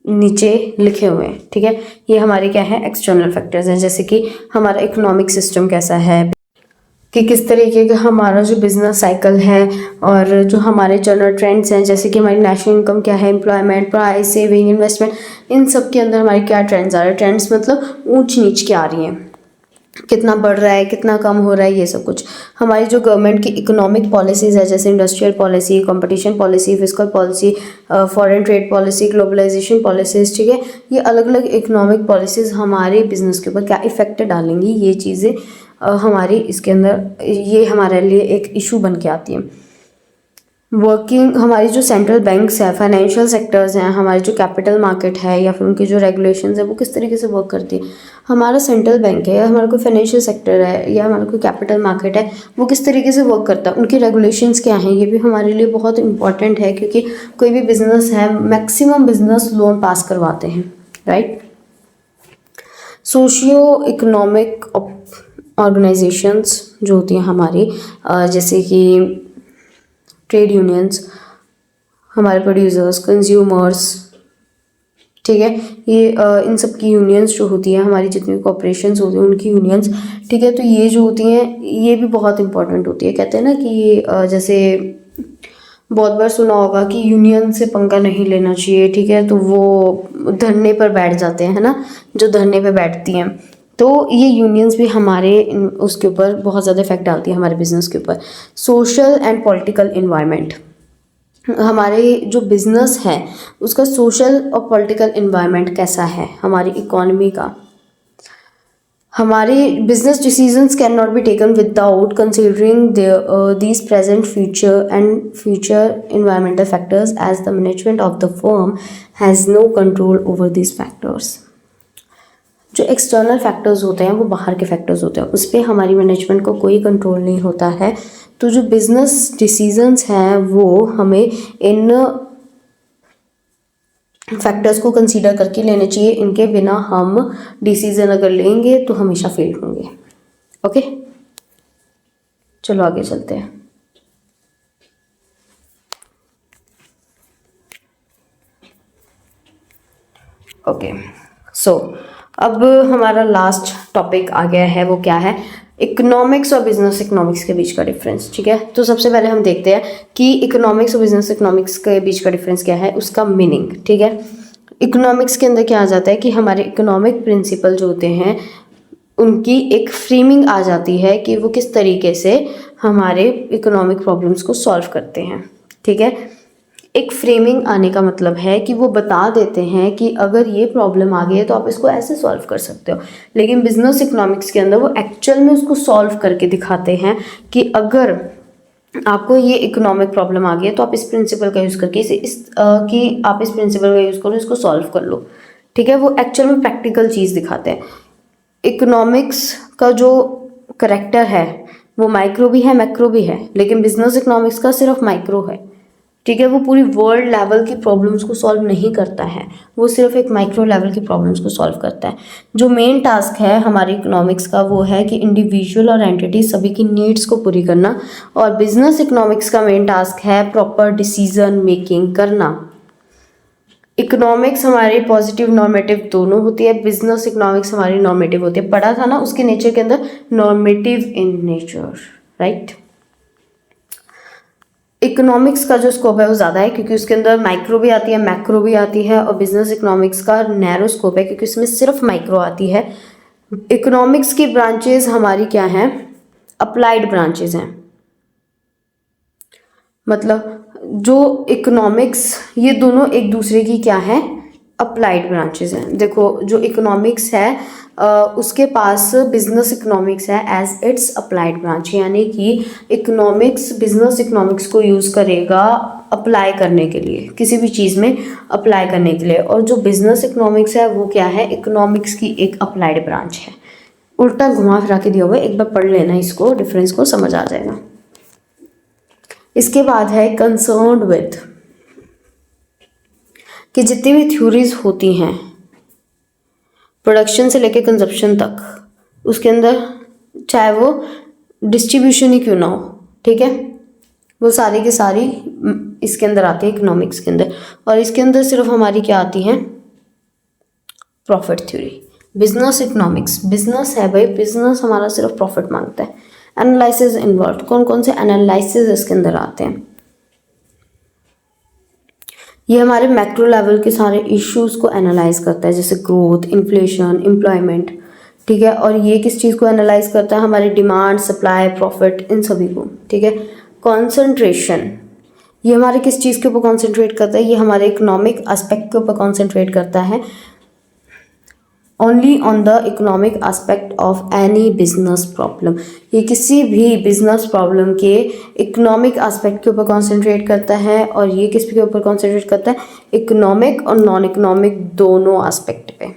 नीचे लिखे हुए हैं, ठीक है। ये हमारे क्या है, एक्सटर्नल फैक्टर्स हैं, जैसे कि हमारा इकोनॉमिक सिस्टम कैसा है, कि किस तरीके का हमारा जो बिजनेस साइकिल है और जो हमारे जनरल ट्रेंड्स हैं, जैसे कि हमारी नेशनल इनकम क्या है, एम्प्लॉयमेंट, प्राइस, सेविंग, इन्वेस्टमेंट, इन सब के अंदर हमारे क्या ट्रेंड्स आ रहे हैं। ट्रेंड्स मतलब ऊंच नीच क्या आ रही हैं, कितना बढ़ रहा है, कितना कम हो रहा है, ये सब कुछ। हमारी जो गवर्नमेंट की इकोनॉमिक पॉलिसीज़ है, जैसे industrial policy, competition policy, fiscal policy, foreign trade policy, globalisation policies, ठीक है, ये अलग अलग इकोनॉमिक पॉलिसीज़ हमारे बिजनेस के ऊपर क्या इफेक्ट डालेंगी, ये चीज़ें हमारी इसके अंदर ये हमारे लिए एक इशू बन के आती है। वर्किंग हमारी जो सेंट्रल बैंक्स है, फाइनेंशियल सेक्टर्स हैं, हमारी जो कैपिटल मार्केट है या फिर उनकी जो रेगुलेशंस है वो किस तरीके से वर्क करती है। हमारा सेंट्रल बैंक है या हमारा कोई फाइनेंशियल सेक्टर है या हमारा कोई कैपिटल मार्केट है, वो किस तरीके से वर्क करता है, उनकी रेगुलेशंस क्या हैं, ये भी हमारे लिए बहुत इंपॉर्टेंट है, क्योंकि कोई भी बिजनेस है, मैक्सिमम बिजनेस लोन पास करवाते हैं, राइट। सोशियो इकोनॉमिक ऑर्गेनाइजेशंस जो होती हैं हमारी, जैसे कि ट्रेड यूनियंस, हमारे प्रोड्यूसर्स, कंज्यूमर्स, ठीक है, ये इन सब की यूनियंस जो होती हैं, हमारी जितनी कॉर्पोरेशंस होती हैं उनकी यूनियंस, ठीक है, तो ये जो होती हैं ये भी बहुत इंपॉर्टेंट होती है। कहते हैं ना कि ये जैसे बहुत बार सुना होगा कि यूनियन से पंगा नहीं लेना चाहिए, ठीक है, तो वो धरने पर बैठ जाते हैं, है ना, जो धरने पर बैठती हैं, तो ये यूनियंस भी हमारे उसके ऊपर बहुत ज़्यादा इफेक्ट डालती है, हमारे बिजनेस के ऊपर। सोशल एंड पॉलिटिकल इन्वायरमेंट, हमारे जो बिजनेस है उसका सोशल और पॉलिटिकल इन्वायरमेंट कैसा है, हमारी इकोनॉमी का। हमारे business decisions can not be taken without considering these present future and future environmental factors, as the management of the firm has no control over these factors. जो external factors होते हैं वो बाहर के फैक्टर्स होते हैं, उस पर हमारी मैनेजमेंट को कोई कंट्रोल नहीं होता है। तो जो बिजनेस डिसीजंस हैं वो हमें इन फैक्टर्स को कंसीडर करके लेने चाहिए, इनके बिना हम डिसीजन अगर लेंगे तो हमेशा फेल होंगे। ओके, चलो आगे चलते हैं। ओके, सो अब हमारा लास्ट टॉपिक आ गया है, वो क्या है, इकोनॉमिक्स और बिजनेस इकोनॉमिक्स के बीच का डिफरेंस, ठीक है। तो सबसे पहले हम देखते हैं कि इकोनॉमिक्स और बिजनेस इकोनॉमिक्स के बीच का डिफरेंस क्या है, उसका मीनिंग, ठीक है। इकोनॉमिक्स के अंदर क्या आ जाता है कि हमारे इकोनॉमिक प्रिंसिपल जो होते हैं उनकी एक फ्रेमिंग आ जाती है कि वो किस तरीके से हमारे इकोनॉमिक प्रॉब्लम्स को सॉल्व करते हैं, ठीक है। एक फ्रेमिंग आने का मतलब है कि वो बता देते हैं कि अगर ये प्रॉब्लम आ गई है तो आप इसको ऐसे सॉल्व कर सकते हो, लेकिन बिजनेस इकोनॉमिक्स के अंदर वो एक्चुअल में उसको सॉल्व करके दिखाते हैं कि अगर आपको ये इकोनॉमिक प्रॉब्लम आ गई है तो आप इस प्रिंसिपल का यूज़ करके कि आप इस प्रिंसिपल का यूज़ करो, इसको सॉल्व कर लो, ठीक है। वो एक्चुअल में प्रैक्टिकल चीज़ दिखाते हैं। इकोनॉमिक्स का जो करेक्टर है वो माइक्रो भी है, मैक्रो भी है, लेकिन बिजनेस इकोनॉमिक्स का सिर्फ माइक्रो है, ठीक है। वो पूरी वर्ल्ड लेवल की प्रॉब्लम्स को सॉल्व नहीं करता है, वो सिर्फ एक माइक्रो लेवल की प्रॉब्लम्स को सॉल्व करता है। जो मेन टास्क है हमारे इकोनॉमिक्स का वो है कि इंडिविजुअल और एंटिटी सभी की नीड्स को पूरी करना, और बिजनेस इकोनॉमिक्स का मेन टास्क है प्रॉपर डिसीजन मेकिंग करना। इकोनॉमिक्स हमारी पॉजिटिव नॉर्मेटिव दोनों होती है, बिजनेस इकोनॉमिक्स हमारी नॉर्मेटिव होती है। पढ़ा था ना उसके नेचर के अंदर, normative in nature, right. Economics का जो स्कोप है वो ज़्यादा है क्योंकि उसके अंदर माइक्रो भी आती है, मैक्रो भी आती है, और बिजनेस इकोनॉमिक्स का नैरो स्कोप है क्योंकि इसमें सिर्फ माइक्रो आती है। इकोनॉमिक्स की ब्रांचेज हमारी क्या हैं? अप्लाइड ब्रांचेज हैं। मतलब जो इकोनॉमिक्स, ये दोनों एक दूसरे की क्या है? अप्लाइड ब्रांचेज हैं। देखो जो इकोनॉमिक्स है उसके पास बिजनेस इकोनॉमिक्स है एज इट्स अप्लाइड ब्रांच, यानी कि इकोनॉमिक्स बिजनेस इकोनॉमिक्स को यूज़ करेगा अप्लाई करने के लिए, किसी भी चीज़ में अप्लाई करने के लिए। और जो बिजनेस इकोनॉमिक्स है वो क्या है? इकोनॉमिक्स की एक अप्लाइड ब्रांच है। उल्टा घुमा फिरा के दिया हुआ है, एक बार पढ़ लेना, इसको डिफरेंस को समझ आ जाएगा। इसके बाद है कंसर्न्ड विथ, कि जितनी भी थ्योरीज होती हैं प्रोडक्शन से लेके कंजप्शन तक, उसके अंदर चाहे वो डिस्ट्रीब्यूशन ही क्यों ना हो, ठीक है, वो सारी की सारी इसके अंदर आती है इकोनॉमिक्स के अंदर। और इसके अंदर सिर्फ हमारी क्या आती है? Profit theory. Business economics, business है भाई, बिजनेस हमारा सिर्फ प्रॉफिट मांगता है। एनालिसिस इन्वॉल्व, कौन कौन से एनालिसिस इसके अंदर आते हैं? ये हमारे मैक्रो लेवल के सारे इश्यूज को एनालाइज करता है, जैसे ग्रोथ, इन्फ्लेशन, एम्प्लॉयमेंट, ठीक है। और ये किस चीज़ को एनालाइज करता है? हमारे डिमांड, सप्लाई, प्रॉफिट, इन सभी को, ठीक है। कॉन्सेंट्रेशन, ये हमारे किस चीज़ के ऊपर कॉन्सेंट्रेट करता है? ये हमारे इकोनॉमिक एस्पेक्ट के ऊपर कॉन्सेंट्रेट करता है। Only on the economic aspect of any business problem, ये किसी भी बिजनेस प्रॉब्लम के इकोनॉमिक एस्पेक्ट के ऊपर कॉन्सेंट्रेट करता है। और ये किस के ऊपर कॉन्सेंट्रेट करता है? इकोनॉमिक और नॉन इकोनॉमिक दोनों एस्पेक्ट पे।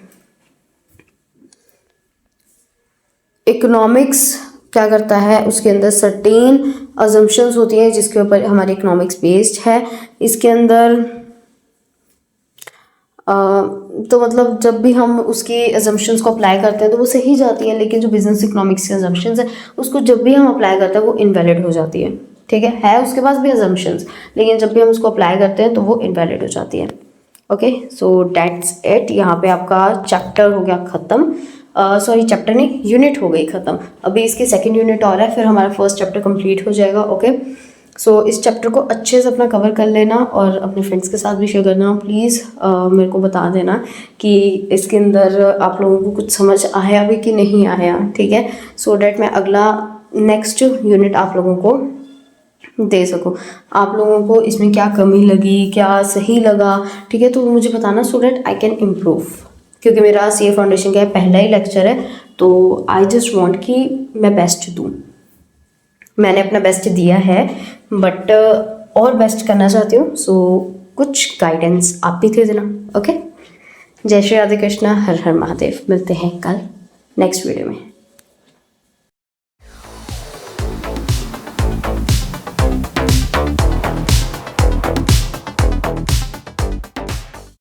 इकोनॉमिक्स क्या करता है? उसके अंदर सर्टेन अजम्पशंस होती हैं जिसके ऊपर हमारी इकोनॉमिक्स बेस्ड है। इसके अंदर तो मतलब जब भी हम उसकी अजम्पशंस को अप्लाई करते हैं तो वो सही जाती हैं, लेकिन जो बिजनेस इकोनॉमिक्स की अजम्पशंस है उसको जब भी हम अप्लाई करते हैं वो इनवैलिड हो जाती है, ठीक है उसके पास भी अजम्पशंस, लेकिन जब भी हम उसको अप्लाई करते हैं तो वो इनवैलिड हो जाती है। Okay, so that's it. यहाँ पे आपका चैप्टर हो गया ख़त्म, सॉरी चैप्टर नहीं, यूनिट हो गई ख़त्म। अभी इसकी सेकेंड यूनिट और है, फिर हमारा फर्स्ट चैप्टर कंप्लीट हो जाएगा। ओके, सो इस चैप्टर को अच्छे से अपना कवर कर लेना और अपने फ्रेंड्स के साथ भी शेयर करना। प्लीज़ मेरे को बता देना कि इसके अंदर आप लोगों को कुछ समझ आया भी कि नहीं आया, ठीक है, सो डैट मैं अगला नेक्स्ट यूनिट आप लोगों को दे सकूँ। आप लोगों को इसमें क्या कमी लगी, क्या सही लगा, ठीक है, तो मुझे बताना so that I can improve. क्योंकि मेरा CA फाउंडेशन का पहला ही लेक्चर है तो आई जस्ट वांट कि मैं बेस्ट दूँ। मैंने अपना बेस्ट दिया है बट और बेस्ट करना चाहती हूँ, सो कुछ गाइडेंस आप भी दे देना। ओके, जय श्री राधे कृष्णा, हर हर महादेव। मिलते हैं कल नेक्स्ट वीडियो में।